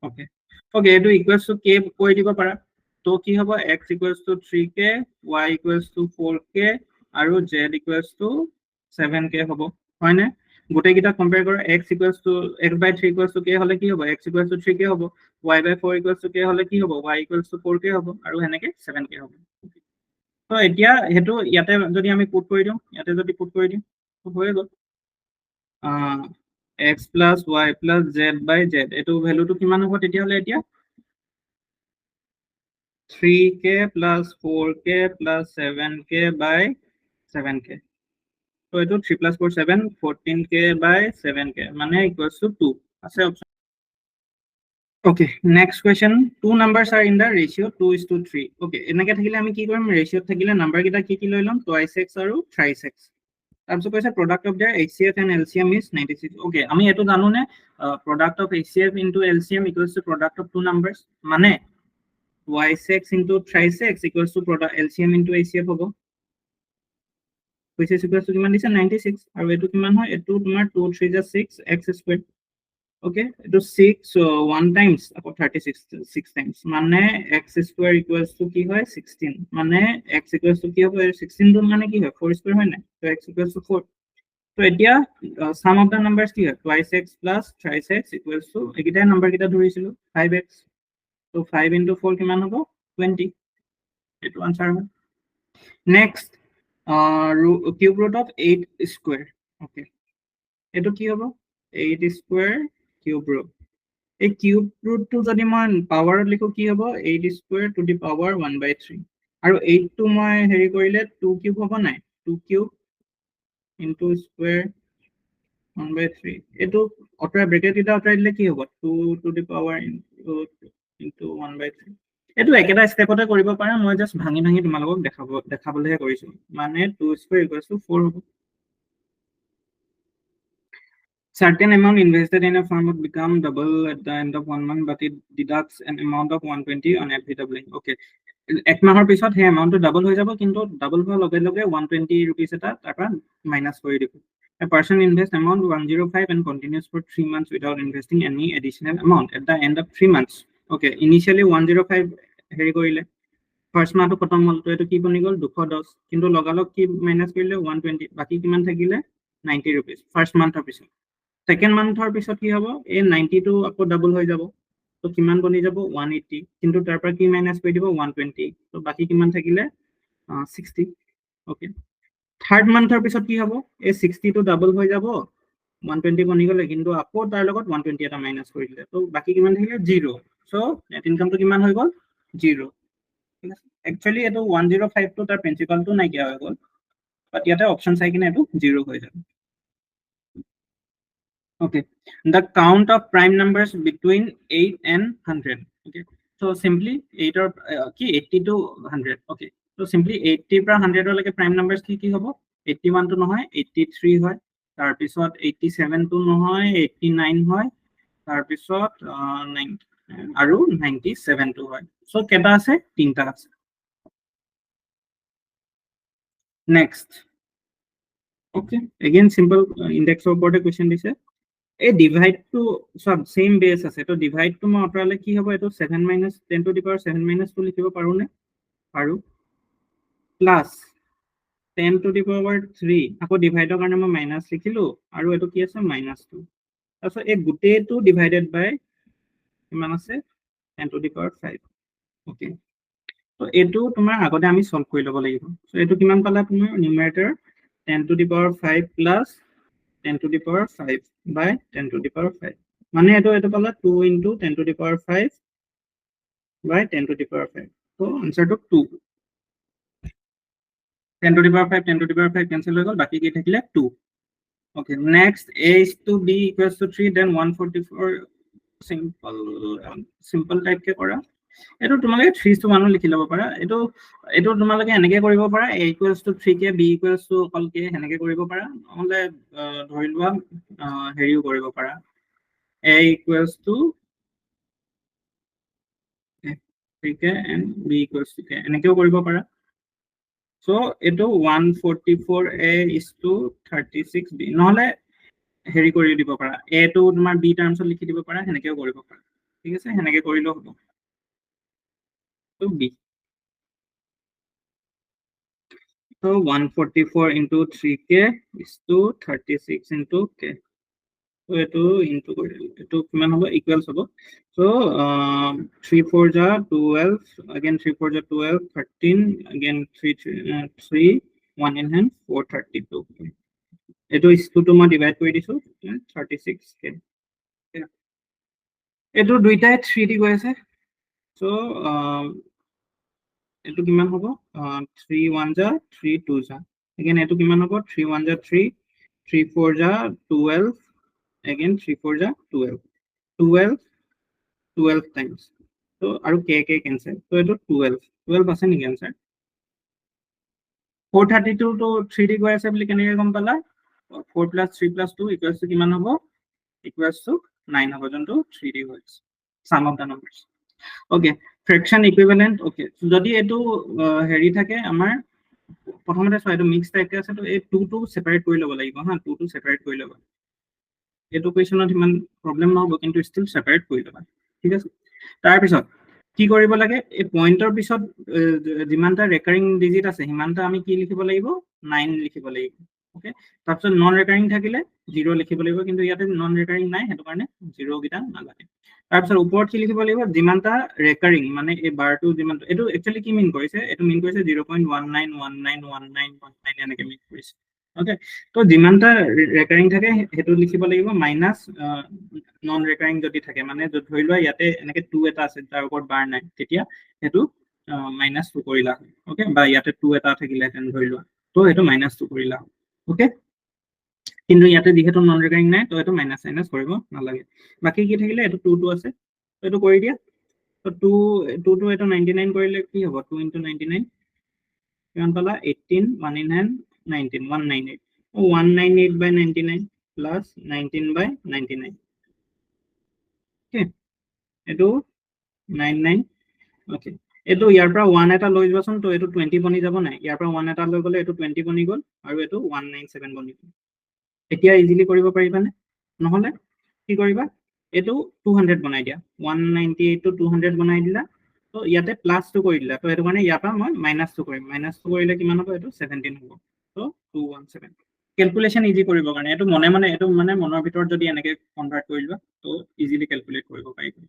okay এটো equals to k কৈ দিব পাৰা তো কি হ'ব x equals to 3k y equals to 4k আৰু z equals to 7k হ'ব হয় না গোটেইকেইটা কম্পেয়াৰ কৰা x equals to x/3 equals to k হলে কি হ'ব x equals to 3k হ'ব y/4 equals to k হলে কি হ'ব y equals to 4k হ'ব আৰু হেনেকে 7k হ'ব তো এতিয়া হেতু ইয়াতে যদি আমি পুট কৰি দিওঁ ইয়াতে যদি পুট কৰি দিওঁ তো হৈ গ'ল x plus y plus z by z এটো ভ্যালুটো কিমান হ'ব তেতিয়া হলে এতিয়া 3k plus 4k plus 7k by 7k so eto 3 plus 4 7 14k by 7k mane equals to 2 ase option okay next question two numbers are in the ratio 2:3 okay enake thakile ami ki korim ratio thakile number kita ki loi lom twice x aru thrice x তাৰপিছত কৈছে product of their HCF and LCM is 96 okay আমি এটো জানো নে product of HCF into LCM equals to product of two numbers মানে y6 into thrice x equals to product LCM into HCF হ'ব which is equals to কিমান দিছে 96 আৰু এটো কিমান হয় এটো তোমাৰ 2 3 is 6 x squared okay এটো 6 so 1 times আকৌ 36 6 times মানে x square equals to কি হয় 16 মানে x equals to কি হ'ব 16 টো মানে কি হয় 4 square হয় না so x equals to 4 so এতিয়া sum of the numbers কি হয় twice x plus thrice x equals to একিটা নাম্বার কিটা ধৰিছিলো 5x so 5 into 4 কিমান হ'ব 20 এটো আনসাৰ হয় next cube root of 8 square okay এটো কি হ'ব 8 square cube root এই কিউব ৰুটটো যদি মই পাৱাৰত লিখো কি হ'ব 8 square to the power 1/3 আৰু 8 টো মই হেৰি কৰিলে 2 কিউব হ'ব নাই 2 কিউব into square 1/3 এটো অতৰা ব্ৰেকেট এটা অতৰাই দিলে কি হ'ব 2 to the power into 1/3 এটো একেটা স্টেপতে কৰিব পাৰা মই জাস্ট ভাঙি ভাঙি তোমালোকক দেখাবলৈহে কৰিছো মানে 2 square equals to 4 হ'ব certain amount invested in a firm would become double at the end of 1 month but it deducts an amount of 120 on every doubling okay এক মাহৰ পিছত হে এমাউন্টটো ডাবল হৈ যাব কিন্তু ডাবল হোৱাৰ লগে লগে 120 rupees এটা টাকা মাইনাস কৰি দিব a person invests amount 105 and continues for 3 months without investing any additional amount at the end of 3 months okay initially 105 হেৰি কৰিলে ফার্স্ট মাহটো খতম হ'ল তো এটো কি বনি গ'ল 210 কিন্তু লগালগ কি মাইনাস কৰিলে 120 বাকি কিমান থাকিলে 90 rupees ফাৰ্স্ট মান্থৰ পিছত সেকেন্ড মান্থৰ পিছত কি হ'ব এই 90 টো আকৌ ডাবল হৈ যাব তো কিমান বনি যাব 180 কিন্তু তাৰ পৰা কি মাইনাস কৰি দিব 120 তো বাকি কিমান থাকিলে 60 ওকে থাৰ্ড মান্থৰ পিছত কি হ'ব এই 60 টো ডাবল হৈ যাব 120 বনি গ'লে কিন্তু আকৌ তাৰ লগত 120 এটা মাইনাস কৰি দিলে তো বাকি কিমান থাকিলে 0 সো নেট ইনকামটো কিমান হৈ গ'ল 0 actually এটো 105 টো তাৰ প্ৰিন্সিপালটো নাইকিয়া হৈ গ'ল বাট ইয়াতে অপচন চাই কিনে এটো 0 হৈ যাব okay the count of prime numbers between 8 and 100 okay so simply 8 or 80 to 100 okay so simply 80 পৰা 100 লৈকে prime numbers কি হ'ব 81 টো নহয় 83 হয় তাৰ পিছত 87 টো নহয় 89 হয় তাৰ পিছত 90 আৰু 97 টো হয় so কেটা আছে তিনটা আছে next okay again simple index ওপৰতে question দিছে এই ডিভাইড টু সব সেম বেস আছে তো ডিভাইড টু মই অতৰালে কি হ'ব এটো 7 - 10 to the power 7 - 2 লিখিব পাৰো নে পাৰো প্লাস 10 to the power 3 আকৌ ডিভাইডৰ কাৰণে মই মাইনাস লিখিলো আৰু এটো কি আছে -2 তাৰপিছত এই গোটেইটো ডিভাইডেড বাই কিমান আছে 10 to the power 5 ওকে তো এটো তোমাৰ আগতে আমি সলভ কৰি ল'ব লাগিব সো এটো কিমান পালা তুমি নিউমাৰেটৰ 10 to the power 5 plus 10 to the power 5 by 10 to the power 5 মানে এটো পালা 2 into 10 to the power 5 by 10 to the power 5 so answer to 2 10 to the power 5 10 to the power 5 cancel হৈ গ'ল বাকি কি থাকিলে 2 okay next a is to b equals to 3 then 144 simple type ke কৰা এটো তোমালোকে 3 to 1 লিখি ল'ব পাৰা এটো তোমালোকে এনেকে কৰিব পাৰা a equals to 3k b equals to অকল k এনেকে কৰিব পাৰা নহলে ধৰি লোৱা হেৰিও কৰিব পাৰা a equals to 3k and b equals to k এনেকেও কৰিব পাৰা so এটো 144a is to 36b নহলে হেৰি কৰি দিব পাৰা a টো তোমাৰ b টাৰ্মছত লিখি দিব পাৰা হেনেকেও কৰিব পাৰা ঠিক আছে হেনেকে কৰিলেও হ'ব to b So 144 into 3k is to 36 into k. So eto into eto kiman hobo equals hobo. So 3 4 ja 12, again 3 4 ja 12, 13, again 3 1 in hand 432. Eto is to ma divide kori disu 36k. এটো দুইটাই 3 দি গৈ আছে so এটো কিমান হ'ব 3 1 যা 3 2 যা again এটো কিমান হ'ব 3 1 যা 3 3 4 যা 12 again 3 4 যা 12 12 12 times so আৰু k k cancel so এটো 12 12 আছে নেকি आंसर 432 to 3 দি গৈ আছে বুলি কেনেকৈ গম পালা 4 plus 3 plus 2 equals to কিমান হ'ব equals to 9 হ'ব যোনটো 3 দি গৈ আছে sum of the numbers okay fraction equivalent okay যদি এটো হেৰি থাকে আমাৰ প্ৰথমতে সো এটো মিক্স টাইপ আছে তো এই 2 টো সেপাৰেট কৰি লব লাগিব হা 2 টো সেপাৰেট কৰি লবা এটো কোৱেশ্চনত ইমান প্ৰবলেম নহব কিন্তু ষ্টিল সেপাৰেট কৰি লবা ঠিক আছে তাৰ পিছত কি কৰিব লাগে এই পইণ্টৰ পিছত যিমানটা ৰেকাৰিং ডিজিট আছে হিমানটা আমি কি লিখিব লাগিব 9 লিখিব লাগিব ওকে তাৰপিছত নন ৰেকাৰিং থাকিলে 0 লিখিব লাগিব কিন্তু ইয়াতে নন ৰেকাৰিং নাই হেতু কাৰণে 0 গিটা নালাগে তাৰপিছত ওপৰত কি লিখিব লাগিব যিমানটা ৰেকাৰিং মানে এই বাৰটো যিমান এটো একচুয়ালি কি মিন কৰিছে এটো মিন কৰিছে 0.19191919 এনেকে মিন কৰিছে ওকে তো যিমানটা ৰেকাৰিং থাকে হেতু লিখিব লাগিব মাইনাস নন ৰেকাৰিং যদি থাকে মানে ধৰি লোৱা ইয়াতে এনেকে 2 এটা আছে তাৰ ওপৰত বাৰ নাই তেতিয়া হেতু -2 কৰিলা ওকে বা ইয়াতে 2 এটা থাকিলে তেন ধৰি লোৱা তো হেতু -2 কৰিলা ওকে কিন্তু ইয়াতে যেহেতু নন ৰেকাৰিং নাই তো এটো মাইনাস মাইনাস কৰিব নালাগে বাকি কি থাকিলে এটো 2 2 আছে তো এটো কৰি দিয়া তো 2 2 2 এটো 99 কৰিলে কি হ'ব 2 into 99 কিমান পালা 18 1 in hand 19 198 198 by 99 plus 19 by 99 okay এটো 99 okay এটো ইয়াৰ পৰা 1 এটা লৈ যোৱাচোন তো এটো 20 বনি যাব নাই ইয়াৰ পৰা 1 এটা লৈ গলে এটো 20 বনি গল আৰু এটো 197 বনি গল এতিয়া ইজিলি কৰিব পাৰিবানে নহলে কি কৰিবা এটো 200 বনাই দিয়া 198 to 200 বনাই দিলা তো ইয়াতে প্লাস 2 কৰি দিলা তো এটো মানে ইয়াপা মই -2 কৰিম -2 কৰিলে কিমান হ'ব এটো 17 হ'ব তো 217 ক্যালকুলেশন ইজি কৰিব কাৰণে এটো মনে মনে এটো মানে মনৰ ভিতৰত যদি এনেকে কনভাৰ্ট কৰি লোৱা তো ইজিলি ক্যালকুলেট কৰিব পাৰিবা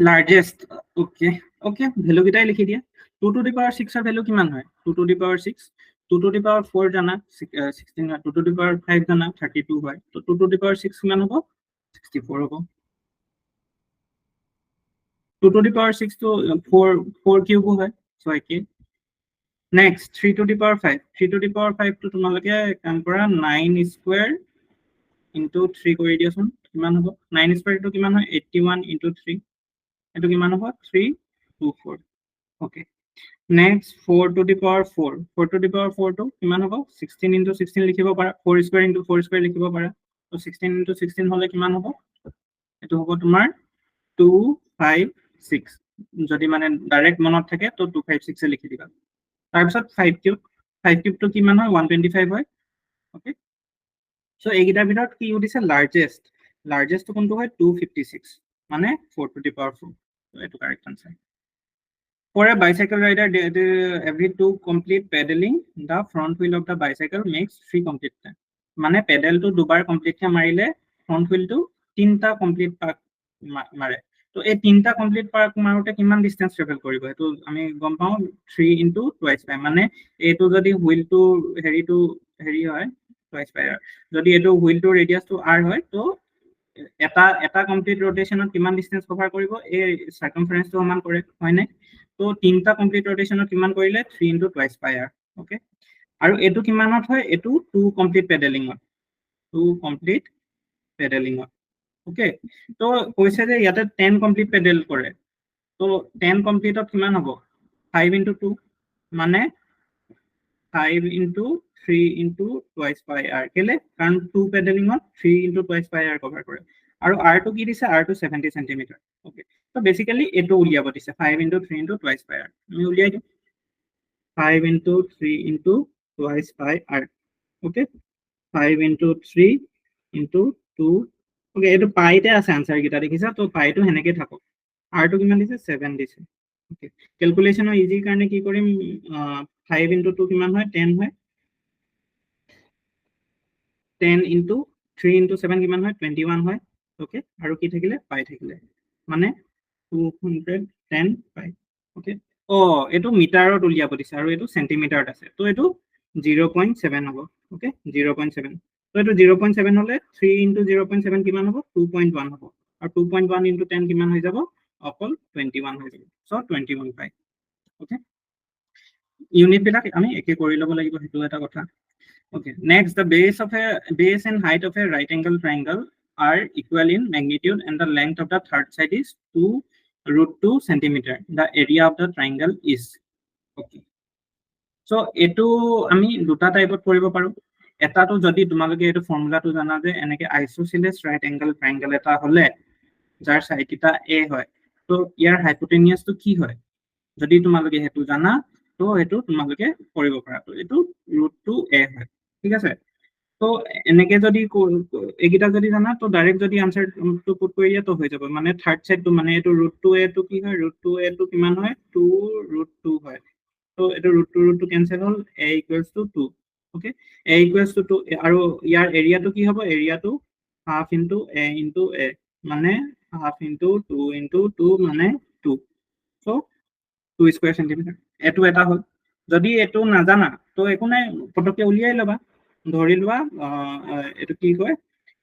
লাৰ্জেষ্ট ওকে ওকে ভ্যালু কিটাই লিখি দিয়া 2 to the power 6 এর ভ্যালু কিমান হয় 2 to the power 6 2 to the power 4 জানা 16 2 to the power 5 জানা 32 হয় তো 2 to the power 6 কিমান হ'ব 64 হ'ব 2 to the power 6 to 4 cube হয় 6 কি next 3 to the power 5 3 to the power 5 to তোমালকে কাম কৰা 9 স্কয়াৰ into 3 কৰি দিয়াচোন কিমান হ'ব 9 স্কয়াৰ to কিমান হয় 81 into 3 এটো কিমান হ'ব 324 okay next 4 to the power 4 4 to the power 4 to কিমান হ'ব 16 into 16 লিখিব পাৰা 4 স্কয়াৰ into 4 স্কয়াৰ লিখিব পাৰা তো 16 into 16 হলে কিমান হ'ব এটো হ'ব তোমাৰ 256 যদি মানে ডাইৰেক্ট মনত থাকে তো 256 এ লিখি দিবা তাৰপিছত 5 কিউব to কিমান হয় 125 হয় ওকে সো এইগিটাৰ ভিতৰত কি উঠিছে লাৰ্জেষ্ট কোনটো হয় 256 মানে 4 to the power 4 তো এটো correct answer For a bicycle rider, every 2 complete pedaling, the front wheel of the bicycle makes 3 complete time. মানে পেডেল তো দুবাৰ কমপ্লিট কে মাৰিলে ফ্ৰন্ট হুইল তো তিনটা কমপ্লিট পাক মাৰে তো এই তিনটা কমপ্লিট পাক মাৰোতে কিমান ডিসটেন্স ট্ৰাভেল কৰিব এটো আমি গম পাও 3 into twice by মানে এটো যদি হুইল তো হেৰি হয় twice by r যদি এটো হুইল তো ৰেডিয়াস তো r হয় তো এটা কমপ্লিট ৰোটেশনত কিমান ডিসটেন্স কভাৰ কৰিব এই সাৰ্কামফাৰেন্স তো সমান কৰে হয় নাই তো তিনটা কমপ্লিট ৰোটেশনত কিমান কৰিলে 3 into twice by r okay আৰু এটো কিমানত হয় এটো 2 কমপ্লিট পেডেলিংত 2 কমপ্লিট পেডেলিংত ওকে তো কৈছে যে ইয়াতে 10 কমপ্লিট পেডেল কৰে তো 10 কমপ্লিটত কিমান হ'ব 5 into 2 মানে 5 into 3 into twice by r কেলে কাৰণ 2 পেডেলিংত 3 into twice by r cover কৰে আৰু r to কি দিছে r to 70 cm ওকে তো বেসিক্যালি এটো উলিয়াব দিছে 5 into 3 into twice by r আমি উলিয়াই দিম 5 into 3 into twice by r okay 5 into 3 into 2 okay এটো পাইতে আছে আনসার গিটা দেখিছা তো পাইটো হেনেকে থাকক r to কিমান দিছে 7 দিছে ওকে ক্যালকুলেশন ইজি কাৰণে কি কৰিম 5 * 2 কিমান হয় 10 হয় 10 * 3 * 7 কিমান হয় 21 হয় ওকে আৰু কি থাকিলে পাই থাকিলে মানে 210 পাই ওকে এইটো মিটাৰত উলিয়াব দিছে আৰু এইটো সেন্টিমিটাৰত আছে তো এইটো 0.7 হ'ব ওকে 0.7 তো এইটো 0.7 হলে 3 * 0.7 কিমান হ'ব 2.1 হ'ব আৰু 2.1 * 10 কিমান হৈ যাব অকল 21 হৈ যাব সো 21 পাই ওকে ইউনিট বিলাক আমি একে কৰি ল'ব লাগিব হেতু এটা কথা okay next the base and height of a right angle triangle are equal in magnitude and the length of the third side is 2√2 centimeter the area of the triangle is okay so etu আমি দুটা টাইপত কৰিব পাৰো এটাটো যদি তোমালোকে এটো ফৰ্মুলাটো জানা যে এনেকে isosceles right angle triangle এটা হলে যাৰ সাইড এটা a হয় তো ইয়াৰ হাইপোটেনিয়াস টো কি হয় যদি তোমালোকে হেতু জানা তো হেতু তোমালোকে কৰিব পাৰা তো এটো √2a হয় ঠিক আছে তো এনেকে যদি এগিটা যদি জানা তো ডাইরেক্ট যদি আনসার তো পুট কৰি দিয়া তো হৈ যাব মানে থার্ড সাইড তো মানে এটো √2a তো কি হয় √2a তো কিমান হয় 2√2 হয় তো এটো √2 cancel hall a = 2 okay a = 2 আৰু ইয়াৰ এৰিয়াটো কি হ'ব এৰিয়াটো half into a into a মানে হাফ ইনটু 2 ইনটু 2 মানে 2 সো 2 স্কয়ার সেন্টিমিটার এটো এটা হল যদি এটো নাজানা তো একো নাই পটকে উলিয়াই লবা ধৰি লোৱা এটো কি কয়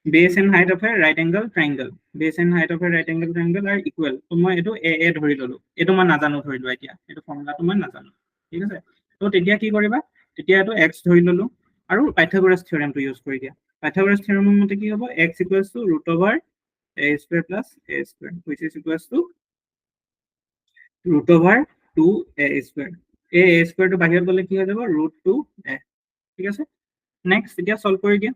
base and height of a right angle triangle base and height of a right angle triangle are equal তো মই এটো a ধৰি ললো এটো মই নাজানো ধৰি লোৱা এতিয়া এটো ফৰ্মুলাটো মই নাজানো ঠিক আছে তো তেতিয়া কি কৰিবা তেতিয়া এটো x ধৰি ললো আৰু পাইথাগোৰাছ থিওৰেমটো ইউজ কৰি দিয়া পাইথাগোৰাছ থিওৰেমৰ মতে কি হ'ব x = √a² + a² which is equals to √2a². a² টো বাহিৰত গলে কি হৈ যাব √2a ঠিক আছে নেক্সট এতিয়া সলভ কৰি দিয়া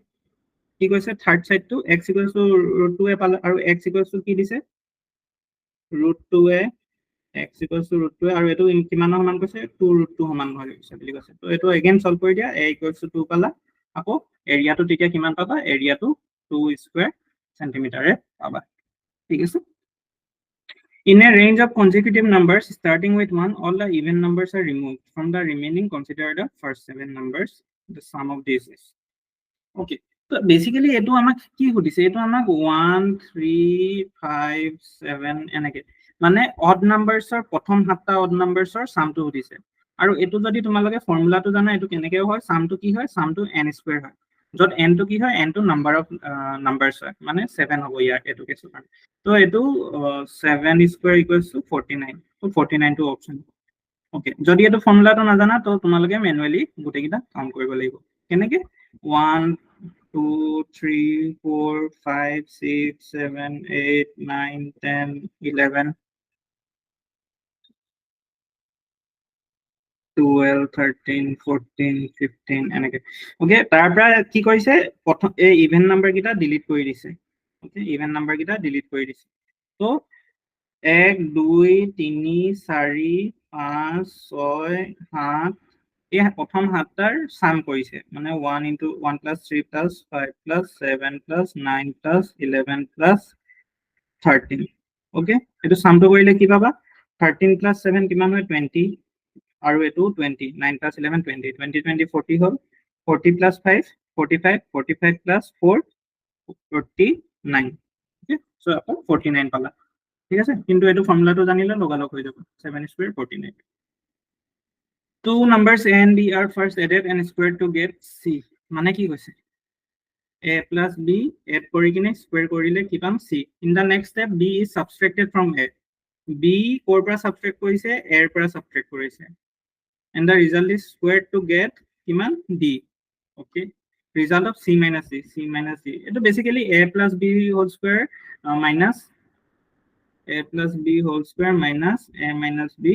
কি কৈছে থাৰ্ড সাইড টো x = √2a পালে আৰু x = কি দিছে √2a x = √2a আৰু এটো কিমানৰ সমান কৈছে 2√2 সমান হৈ গৈছে বুলি কৈছে তো এটো এগেইন সলভ কৰি দিয়া a = 2 পালা আকৌ এৰিয়াটো তেতিয়া কিমান পাবা এৰিয়াটো 2 স্কয়াৰ সেন্টিমিটাৰে পাবা ঠিক আছে In a range of consecutive numbers starting with 1, all the even numbers are removed. From the remaining, consider the first 7 numbers. The sum of these is. Okay. So basically, eto amak ki hodise? Eto amak 1, 3, 5, 7 এনেকে মানে odd numbers or প্ৰথম হাতটা odd numbers or sum to hodise. আৰু এটো যদি তোমালোকে ফৰ্মুলাটো জানা এটো কেনেকে হয় sum to কি হয় sum to n square হয় যত n to কি হয় n to number of numbers হয় মানে 7 হ'ব ইয়াৰ এটো কেছৰ কাৰণে তো এটো 7 square equals to 49 তো 49 টো অপচন ওকে যদি এটো ফৰ্মুলাটো নাজানা তো তোমালোকে ম্যানুয়ালি গুটেকিটা কাউন্ট কৰিব লাগিব কেনেকে 1 2 3 4 5 6 7 8 9 10 11 12 13 14 15 এনেকে ওকে তাৰ পৰা কি কৰিছে প্ৰথম এই ইভেন নাম্বাৰ কিটা ডিলিট কৰি দিছে ওকে ইভেন নাম্বাৰ কিটা ডিলিট কৰি দিছে তো 1 2 3 4 5 6 7 এই প্ৰথম হাতটাৰ সাম কৰিছে মানে 1 * 1 + 3 + 5 + 7 + 9 + 11 + 13 ওকে এটো সামটো কৰিলে কি পাবা 13 + 7 কিমান হয় 20 আৰু এটো 20 9 + 11 20 20 20 40 হল 40 + 5 45 45 + 4 49 ওকে সো আপো 49 পালা ঠিক আছে কিন্তু এটো ফৰ্মুলাটো জানিলে লগালগ হৈ যাব 7² 49 two numbers a and b are first added and squared to get c মানে কি হৈছে a plus b add কৰি কিনে square কৰিলে কি পাম c in the next step b is subtracted from a b কৰ পৰা subtract কৰিছে a ৰ পৰা subtract কৰিছে and the result is squared to get কিমান d okay result of c minus d eto basically a plus b whole square minus a plus b whole square minus a minus b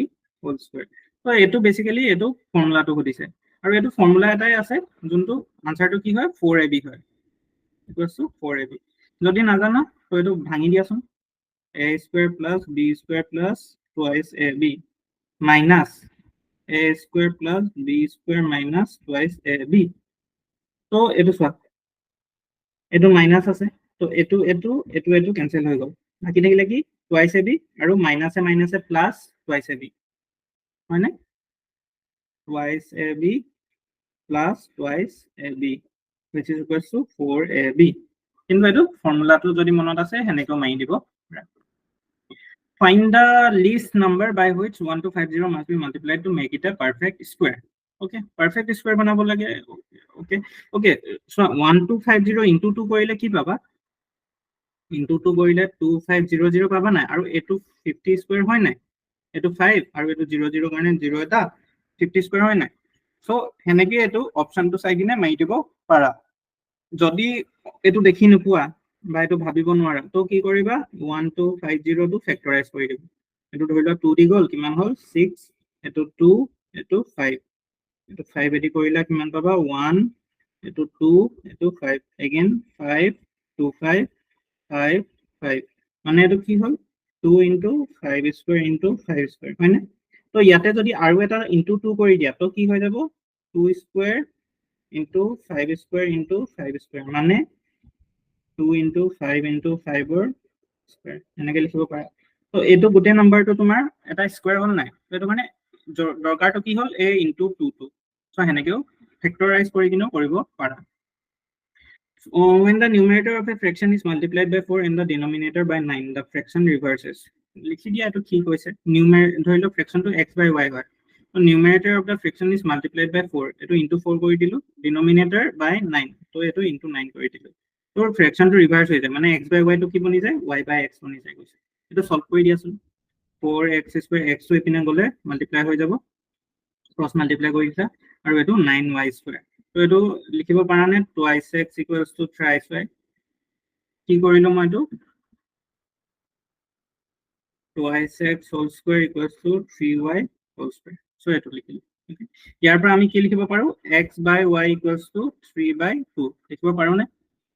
whole square তো এটো basically এটো ফর্মুলাটো হদিছে আৰু এটো formula এটাই আছে যোনটো আনসারটো কি হয় 4ab হয় ইকুয়ালস টু 4ab যদি না জানা তো এটো ভাঙি দিয়াছোন a² + b² + twice ab minus a² + b² minus twice ab তো এটো সব এটো মাইনাস আছে তো এটো ক্যান্সেল হৈ গল বাকি থাকিলে কি twice ab আৰু মাইনাসে মাইনাসে প্লাস twice ab হয়নে twice ab plus twice ab which is equals to 4ab কিন্তু এইটো ফৰ্মুলাটো যদি মনত আছে হেনেকৈ মাৰি দিব find the least number by which 1250 must be multiplied to make it a perfect square okay perfect square বনাব লাগে okay okay so 1250 into 2 কৰিলে কি পাবা into 2 কৰিলে 2500 পাবা নাই আৰু এটো 50 স্কয়াৰ হয় নাই এটো 5 আৰু এটো 00 কাৰণে 0 এটা 50 স্কয়াৰ হয় নাই সো হেনেকে এটো অপশনটো চাই কিনে মাৰি দিব পাৰা যদি এটো দেখি নোপোৱা বা এটো ভাবিব নোৱাৰা তো কি কৰিবা 1250 টো ফেক্টৰাইজ কৰি দিব এটো ধৰি লোৱা 2 দি গল কিমান হল 6 এটো 2 এটো 5 এটো 5 এদি কৰিলা কিমান পাবা 1 এটো 2 এটো 5 again 5 2 5 5 5 মানে এটো কি হল 2 into 5 square into 5 square হয় না তো ইয়াতে যদি আৰু এটা into 2 কৰি দিয়া তো কি হৈ যাব 2 square into 5 square into 5 square মানে 2 into 5 into 5 or square এনেকে লিখিব পাৰা তো এটো গোটে নাম্বাৰটো তোমাৰ এটা স্কয়াৰ হল নাই এটো মানে দৰকাৰটো কি হল a into 2 2 সো হেনেকেও ফেক্টৰাইজ কৰি কিনে কৰিব পাৰা when the numerator of a fraction is multiplied by 4 and the denominator by 9 the fraction reverses লিখি দিয়া এটো কি কৈছে ধৰি লও ফ্ৰেকশনটো x by y হয় তো numerator of the fraction is multiplied by 4 এটো into 4 কৰি দিলো denominator by 9 তো এটো into 9 কৰি দিলো তো ফ্ৰেকশনটো ৰিভাৰ্স হৈ যায় মানে x by y টো কি বনি যায় y by x বনি যায় কৈছে এটো সলভ কৰি দিয়াছোন 4x square x টো এপিনে গলে মাল্টিপ্লাই হৈ যাব ক্ৰস মাল্টিপ্লাই কৰিছা আৰু এটো 9y square তো এটো লিখিব পাৰা নে twice x equals to thrice y কি কৰিলো মই এটো twice x whole square equals to 3y whole square so এটো লিখিলো okay ইয়াৰ পৰা আমি কি লিখিব পাৰো x by y equals to 3 by 2 লিখিব পাৰো নে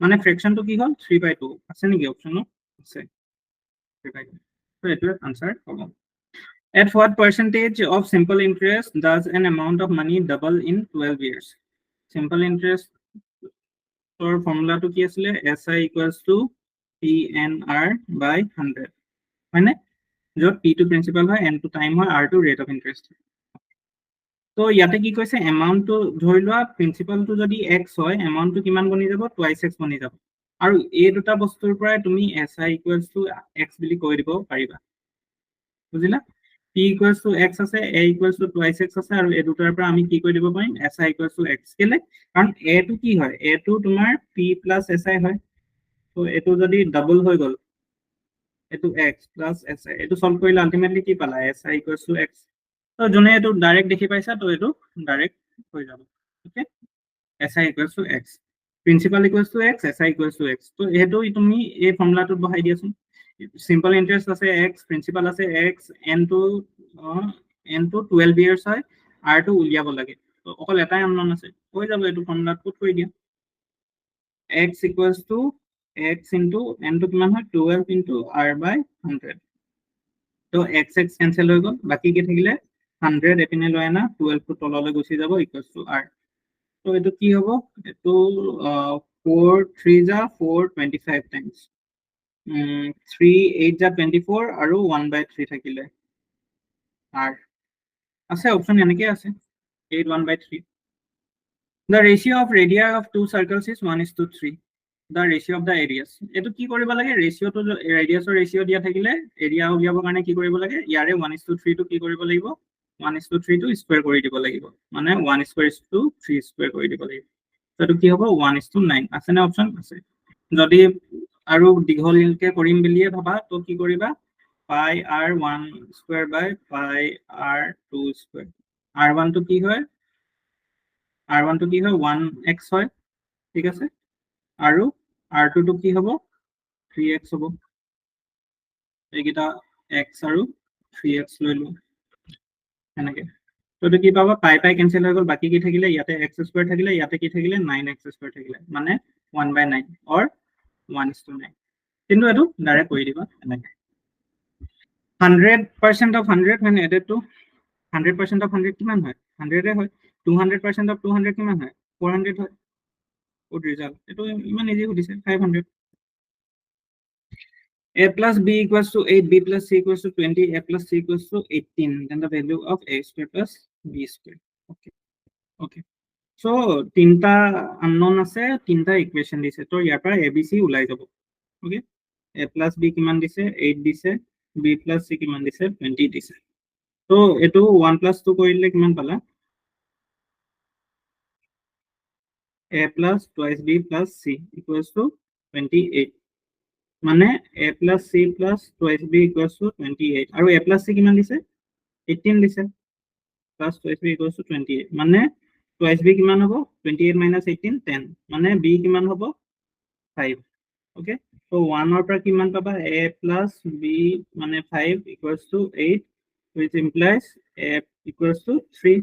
মানে ফ্ৰেকশনটো কি হল 3 by 2 আছে নেকি অপচন আছে 3 by 2 so এটো আনসাৰ হ'ব At what percentage of simple interest does an amount of money double in 12 years? Simple interest or formula to ki asile SI equals to PNR by 100. Right? Jot P to principal hoy, N to time hoy, R to rate of interest. So yate ki koise amount to dhori loa principal to jodi x hoy, amount to kiman bani jabo twice x bani jabo. Aru ei duta bostur pora tumi SI equals to x bili koi dibo pariba. Bujhila? P equals to x আছে a equals to twice x আছে আৰু এই দুটাৰ পৰা আমি কি কৰি দিব পাৰিম si equals to x কেলে কাৰণ a টো কি হয় a টো তোমাৰ p plus si হয় তো এটো যদি ডাবল হৈ গল এটো x plus si এটো সলভ কৰিলে আলটিমেটলি কি পালা si equals to x তো জনে এটো ডাইৰেক্ট দেখি পাইছা তো এটো ডাইৰেক্ট হৈ যাব okay si equals to x principal equals to x si equals to x তো এটো তুমি এই ফৰ্মুলাটোত বহাই দিয়াছোন simple interest আছে x principal আছে x n to 12 years হয় r to উলিয়াব লাগে তো অকল এটাই আননোন আছে হৈ যাব এটো ফৰ্মুলাত পুট কৰি দিয়া x equals to x into n to কিমান হয় 12 into r by 100 তো x x cancel হৈ গল বাকি কি থাকিলে 100 এপিনে লৈ আনা 12 টো তললৈ গুচি যাব equals to r তো এটো কি হ'ব এটো 4 3 যা 4 25 times 3 8 যা 24 আৰু 1 by 3 থাকিলে r আছে অপশন এনেকে আছে 8 1 by 3 the ratio of radii of two circles is 1:3 the ratio of the areas এটো কি কৰিব লাগে ৰেশিও তো ৰেডিয়াসৰ ৰেশিও দিয়া থাকিলে এৰিয়া উলিয়াবৰ কাৰণে কি কৰিব লাগে ইয়াৰে 1:3 টো কি কৰিব লাগিব 1:3 টো স্কয়াৰ কৰি দিব লাগিব মানে 1 স্কয়াৰ is to 3 স্কয়াৰ কৰি দিব লাগিব তো এটো কি হ'ব 1:9 আছে না অপশন আছে যদি আৰু দীঘলকে কৰিম বুলিয়ে ভাবা তো কি কৰিবা pi r1 square by pi r2 square r1 to কি হয় r1 to কি হয় 1x হয় ঠিক আছে আৰু r2 to কি হ'ব 3x হ'ব এইকিটা x আৰু 3x লৈ লও এনেকে তো এটো কি পাবা pi pi cancel হৈ গল বাকি কি থাকিলে ইয়াতে x square থাকিলে ইয়াতে কি থাকিলে 9x square থাকিলে মানে 1/9 or 1:9 কিন্তু এটো ডাইৰেক্ট কৰি দিবা এনেকে 100% of 100 when added to 100% of 100 কিমান হয় 100 এ হয় 200% of 200 কিমান হয় 400 হয় গুড ৰিজাল্ট এটো ইমান ইজি হৈ দিছে 500 a plus b equals to 8, b plus c equals to 20, a plus c equals to 18. Then the value of a square plus b square. Okay. Okay. So তিনটা unknown আছে, তিনটা equation দিছে, তো ইয়াৰ পৰা a b c ওলাই যাব। Okay, a plus b কিমান দিছে 8 দিছে, b plus c কিমান দিছে 20 দিছে। তো এইটো 1 plus 2 কৰিলে কিমান পালা? a plus twice b plus c equals to 28, মানে a plus c plus twice b equals to 28, আৰু a plus c কিমান দিছে 18 দিছে, plus twice b equals to 28, মানে twice b কিমান হ'ব 28 minus 18 10, মানে b কিমান হ'ব 5। ওকে, so 1 ৰ পৰা কিমান পাবা a plus b মানে 5 equals to 8, which implies a equals to 3।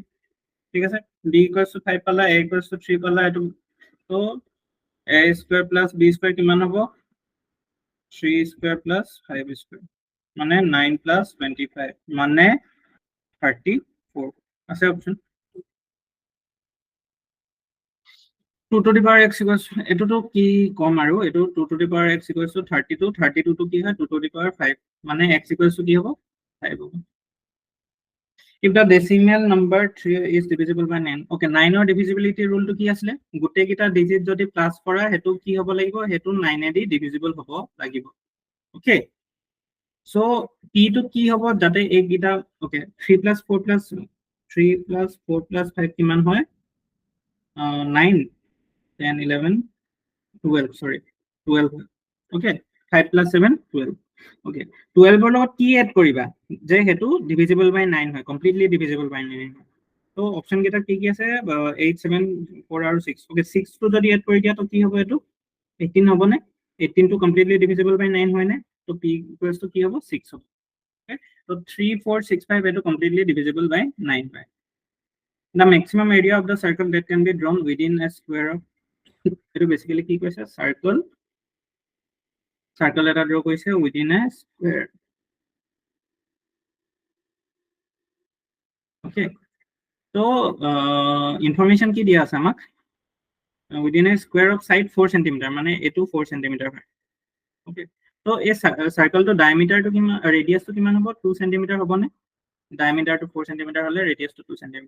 ঠিক আছে, b equals to 5 পালা, a equals to 3 পালা, এটো তো a square plus b square কিমান হ'ব 3 square plus 5 square, মানে 9 plus 25, মানে 34 আছে option. 2 to the power x equals, এটোটো কি কম আৰু এটো 2 to the power x equals to 32, 32 to কি হয় 2 to the power 5, মানে x equals to কি হ'ব 5 হ'ব। If the decimal number 3 is divisible by 9, okay, 9 or divisibility rule to কি আছিলে, গুটে কিটা ডিজিট যদি প্লাস কৰা হেতু কি হ'ব লাগিব, হেতু 9 এদি ডিভিজিবল হ'ব লাগিব। ওকে, সো p to কি হ'ব যাতে এক গিটা, ওকে 3 plus 4 plus 5 কিমান হয় 9 10 11 12, sorry 12 হয়। Okay, 5 plus 7 12। ওকে, 12 ৰ লগত কি এড কৰিবা যে হেতু ডিভিজিবল বাই 9 হয়, কমপ্লিটলি ডিভিজিবল বাই 9 হয়। তো অপশন কেইটা কি কি আছে 8 7 4 আৰু 6। ওকে, 6 টো যদি এড কৰি দিয়া তো কি হ'ব এটো 18 হ'ব নে? 18 টো কমপ্লিটলি ডিভিজিবল বাই 9 হয় নে? তো p ইকুৱেলস টু কি হ'ব 6 হ'ব। ওকে, তো 3 4 6 5 এটো কমপ্লিটলি ডিভিজিবল বাই 9 হয়। The maximum area of the circle that can be drawn within a square of, এটো বেসিক্যালি কি কৈছে সার্কেল এটা ড্ৰ কৰিছে within a square। ওকে, তো ইনফরমেশন কি দিয়া আছে আমাক within a square of side 4 cm, মানে এটো 4 cm হয়। ওকে, তো এই সার্কেলটো ডায়ামিটারটো কিমান, ৰেডিয়াসটো কিমান হ'ব 2 cm হ'বনে? ডায়ামিটাৰটো 4 cm হলে ৰেডিয়াসটো 2 cm।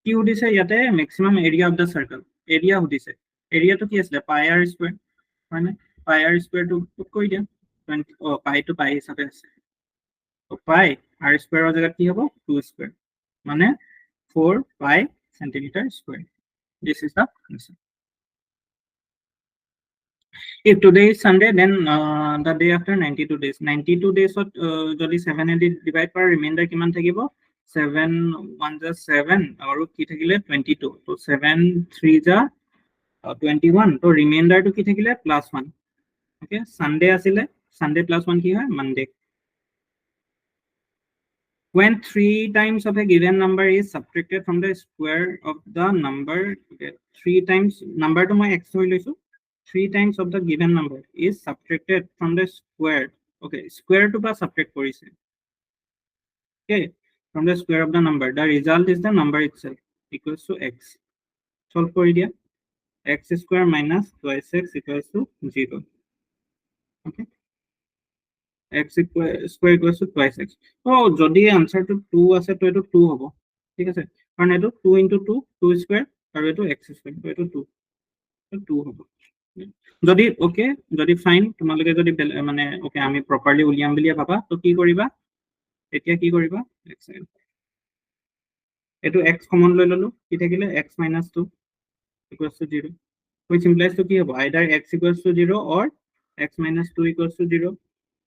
কি সুধিছে ইয়াতে maximum area of the circle, area সুধিছে, এরিয়াটো কি আছিল পাই r স্কয়ার হয় না, পাই r স্কয়ার টু পুট কৰি দিয়া 20, পাই টু পাই হিচাপে আছে, তো পাই r স্কয়াৰৰ জায়গাত কি হ'ব 2 স্কয়ার, মানে 4 pi centimeter square। This is the answer. If today is Sunday, then the day after 92 days, 92 days যদি 7 এদি ডিভাইড কৰা ৰিমাইন্ডাৰ কিমান থাকিব 7 1 যা 7 আৰু কি থাকিলে 22, তো 7 3 যা 21, তো ৰিমাইন্ডাৰটো কি থাকিলে +1। ওকে, সানডে আছিলে, সানডে +1 কি হয় Monday. When 3 times of a given number is subtracted from the square of the number, okay, 3 times number to my x হৈ লৈছো, 3 times of the given number is subtracted from the square, okay, square to ba subtract কৰিছে, okay, from the square of the number, the result is the number itself equals to x। solve কৰি দিয়া, x square minus twice x equals to 0। okay, x square equals to twice x, তো যদি answer to 2 আছে তো এটো 2 হ'ব, ঠিক আছে, কারণ এটো 2 into 2 2 স্কয়ার আৰু এটো x স্কয়ার, তো এটো 2 2 হ'ব। যদি ওকে, যদি ফাইন তোমালোকে যদি মানে ওকে আমি প্ৰপাৰলি উলিয়াম বুলি ভাবা তো কি কৰিবা, এতিয়া কি কৰিবা এটো x কমন লৈ ললো, কি থাকিলে x - 2 equals to 0, which implies to কি হ'ব either x equals to 0 or x - 2 equals to 0,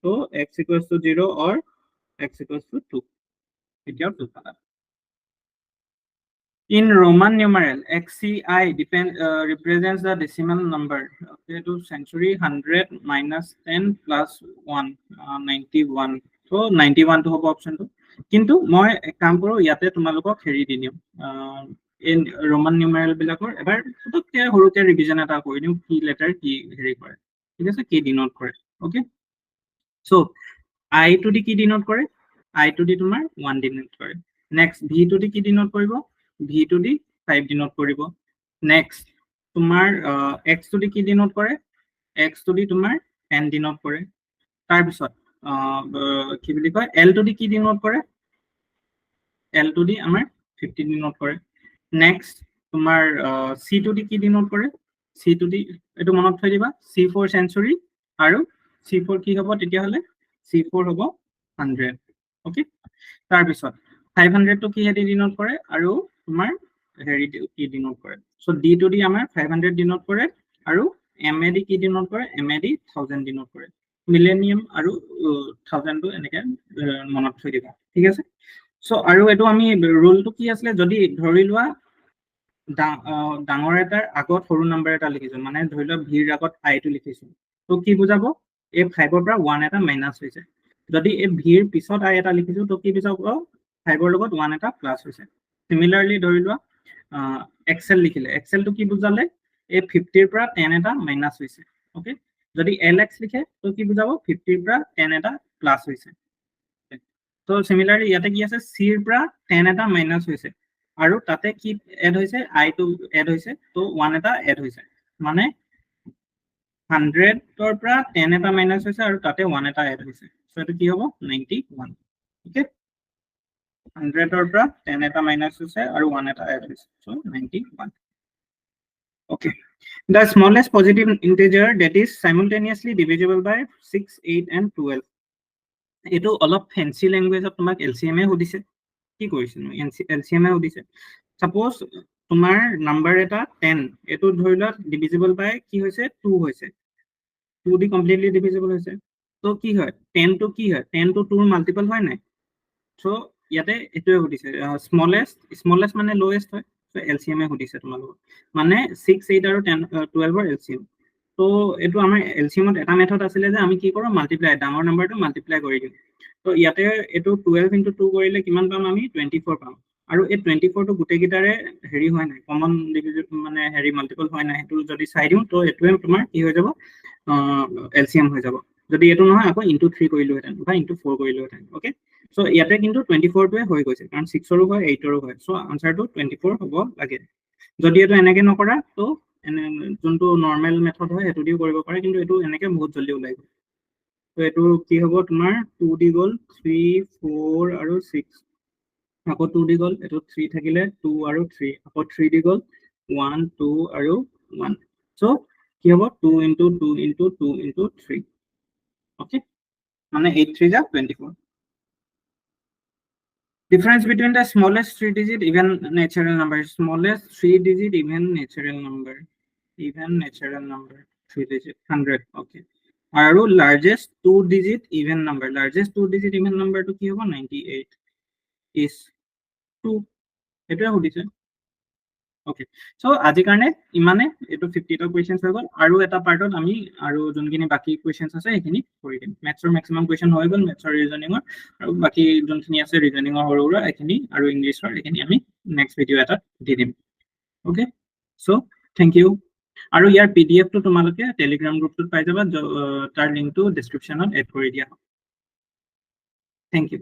so x equals to 0 or x equals to 2, এতিয়াও 2 পালা। In Roman numeral, XCI represents the decimal number, okay, to century 100 minus 10 plus 1 91, so 91 to হ'ব option to, কিন্তু মই কাম কৰো ইয়াতে তোমালোকক হেৰি দি দিম in Roman numeral বিলাকৰ এবাৰ পুতুককে হৰুকে ৰিভিজন এটা কৰি দিম, কি লেটাৰ কি হেৰি কৰে, ঠিক আছে, কি ডিনোট কৰে। ওকে, সো I to দি কি ডিনোট কৰে, I to দি তোমাৰ 1 ডিনোট কৰে। নেক্সট V to দি কি ডিনোট কৰিব, V to দি 5 ডিনোট কৰিব। নেক্সট তোমাৰ X to দি কি ডিনোট কৰে, X to দি তোমাৰ 10 ডিনোট কৰে। তাৰ পিছত কি বুলি কয় L to D কি ডিনোট কৰে L to D আমাৰ 50 ডিনোট কৰে নেক্সট তোমাৰ C to D কি ডিনোট কৰে C to D এটো মনত থৈ দিবা C4 সেঞ্চুৰী আৰু C4 কি হ'ব তেতিয়া হলে C4 হ'ব 100 ওকে তাৰ পিছত 500 টো কি হেডি ডিনোট কৰে আৰু তোমাৰ হেৰি কি ডিনোট কৰে সো D to D আমাৰ 500 ডিনোট কৰে আৰু MAD কি ডিনোট কৰে MAD 1000 ডিনোট কৰে মিলেনিয়াম আৰু 1000 টো এনেকে মনত থৈ দিবা ঠিক আছে সো আৰু এটো আমি ৰুলটো কি আছিল যদি ধৰি লোৱা ডাঙৰ এটাৰ আগত সৰু নাম্বাৰ এটা লিখিছো মানে ধৰি লোৱা ভিৰ আগত I টো লিখিছো তো কি বুজাব এই 5 ৰ পৰা 1 এটা মাইনাস হৈছে যদি এই ভিৰ পিছত I এটা লিখিছো তো কি বুজাব 5 ৰ লগত 1 এটা প্লাস হৈছে সিমিলাৰলি ধৰি লোৱা এক্সেল লিখিলে এক্সেল টো কি বুজালে এই 50 ৰ পৰা 10 এটা মাইনাস হৈছে ওকে যদি LX লিখে তো কি বুজাব 50 ৰ পৰা 10 এটা প্লাস হৈছে তো সিমিলাৰলি ইয়াতে কি আছে C ৰ পৰা 10 এটা মাইনাস হৈছে আৰু তাতে কি এড হৈছে I টো এড হৈছে তো 1 এটা এড হৈছে মানে 100 ৰ পৰা 10 এটা মাইনাস হৈছে আৰু তাতে 1 এটা এড হৈছে সো এটো কি হ'ব 91 ওকে 100 ৰ পৰা 10 এটা মাইনাস হৈছে আৰু 1 এটা এড হৈছে so 91 okay the smallest positive integer that is simultaneously divisible by 6 8 and 12 এটো অলপ ফ্যান্সি ল্যাঙ্গুয়েজত তোমাক LCM এ হদিছে কি কৰিছিনো LCM এ হদিছে সাপোজ তোমাৰ নাম্বাৰ এটা 10 এটো ধৰিলা ডিভিজিবল বাই কি হৈছে 2 হৈছে 2 দি কমপ্লিটলি ডিভিজিবল হৈছে তো কি হয় 10 to কি হয় 10 to 2 মাল্টিপল হয় নাই সো ইয়াতে এটোৱে হদিছে স্মলেস্ট মানে লোয়েস্ট হয় সো LCM এ হদিছে তোমালোক মানে 6 8 আৰু 10 12 ৰ LCM তো এটো আমাৰ LCM ত এটা মেথড আছিল যে আমি কি কৰো মাল্টিপ্লাই ডাঙৰ নাম্বাৰটো মাল্টিপ্লাই কৰি দিম তো ইয়াতে এটো 12 into 2 কৰিলে কিমান পাম আমি 24 পাম আৰু এই 24 টো গুটে গিটাৰে হেৰি হয় নাই কমন ডিভিজন মানে হেৰি মাল্টিপল হয় নাই হেতু যদি চাই দিও তো এটোৱে তোমাৰ কি হৈ যাব LCM হৈ যাব যদি এটো নহয় আকৌ into 3 কৰিলো হেতেন বা into 4 কৰিলো হেতেন ওকে সো ইয়াতে কিন্তু 24 টোৱে হৈ গৈছে কাৰণ 6 ৰো হয় 8 ৰো হয় সো আনসাৰটো 24 হ'ব লাগে যদি এটো এনেকে নকৰা তো যোনটো নৰমাল মেথড হয় এটো দিও কৰিব পাৰে কিন্তু এটো এনেকে বহুত জলদি ওলাই গ'ল তো এটো কি হ'ব তোমাৰ 2 দি গ'ল 3 4 আৰু 6 আকৌ 2 দি গ'ল এটো 3 থাকিলে 2 আৰু 3 আকৌ 3 দি গ'ল 1 2 আৰু 1 সো কি হ'ব 2 into 2 into 2 into 3 ওকে মানে 8 3 যা 24 difference between the smallest 3 digit even natural number smallest 3 digit even natural number 3 digit 100 okay আৰু largest 2 digit even number largest 2 digit even number to কি হ'ব 98 is 2 এটোৱে হদিছে ওকে সো আজি কাৰণে ইমানে এটো 50 টা কোৱেশ্চনস হৈ গল আৰু এটা পাৰ্টত আমি আৰু যোনখিনি বাকি কোৱেশ্চনস আছে এখিনি কৰি দিম ম্যাথছৰ ম্যাক্সিমাম কোৱেশ্চন হৈ গল ম্যাথছৰ ৰিজনিংৰ আৰু বাকি যোনখিনি আছে ৰিজনিংৰ হৰুৰা এখিনি আৰু ইংলিছৰ এখিনি আমি নেক্সট ভিডিও এটা দি দিম ওকে সো থ্যাংক ইউ আৰু ইয়াৰ PDF টো তোমালোকে টেলিগ্ৰাম গ্ৰুপটোত পাই যাবা তাৰ লিংকটো ডেসক্ৰিপচনত এড কৰি দিয়া থ্যাংক ইউ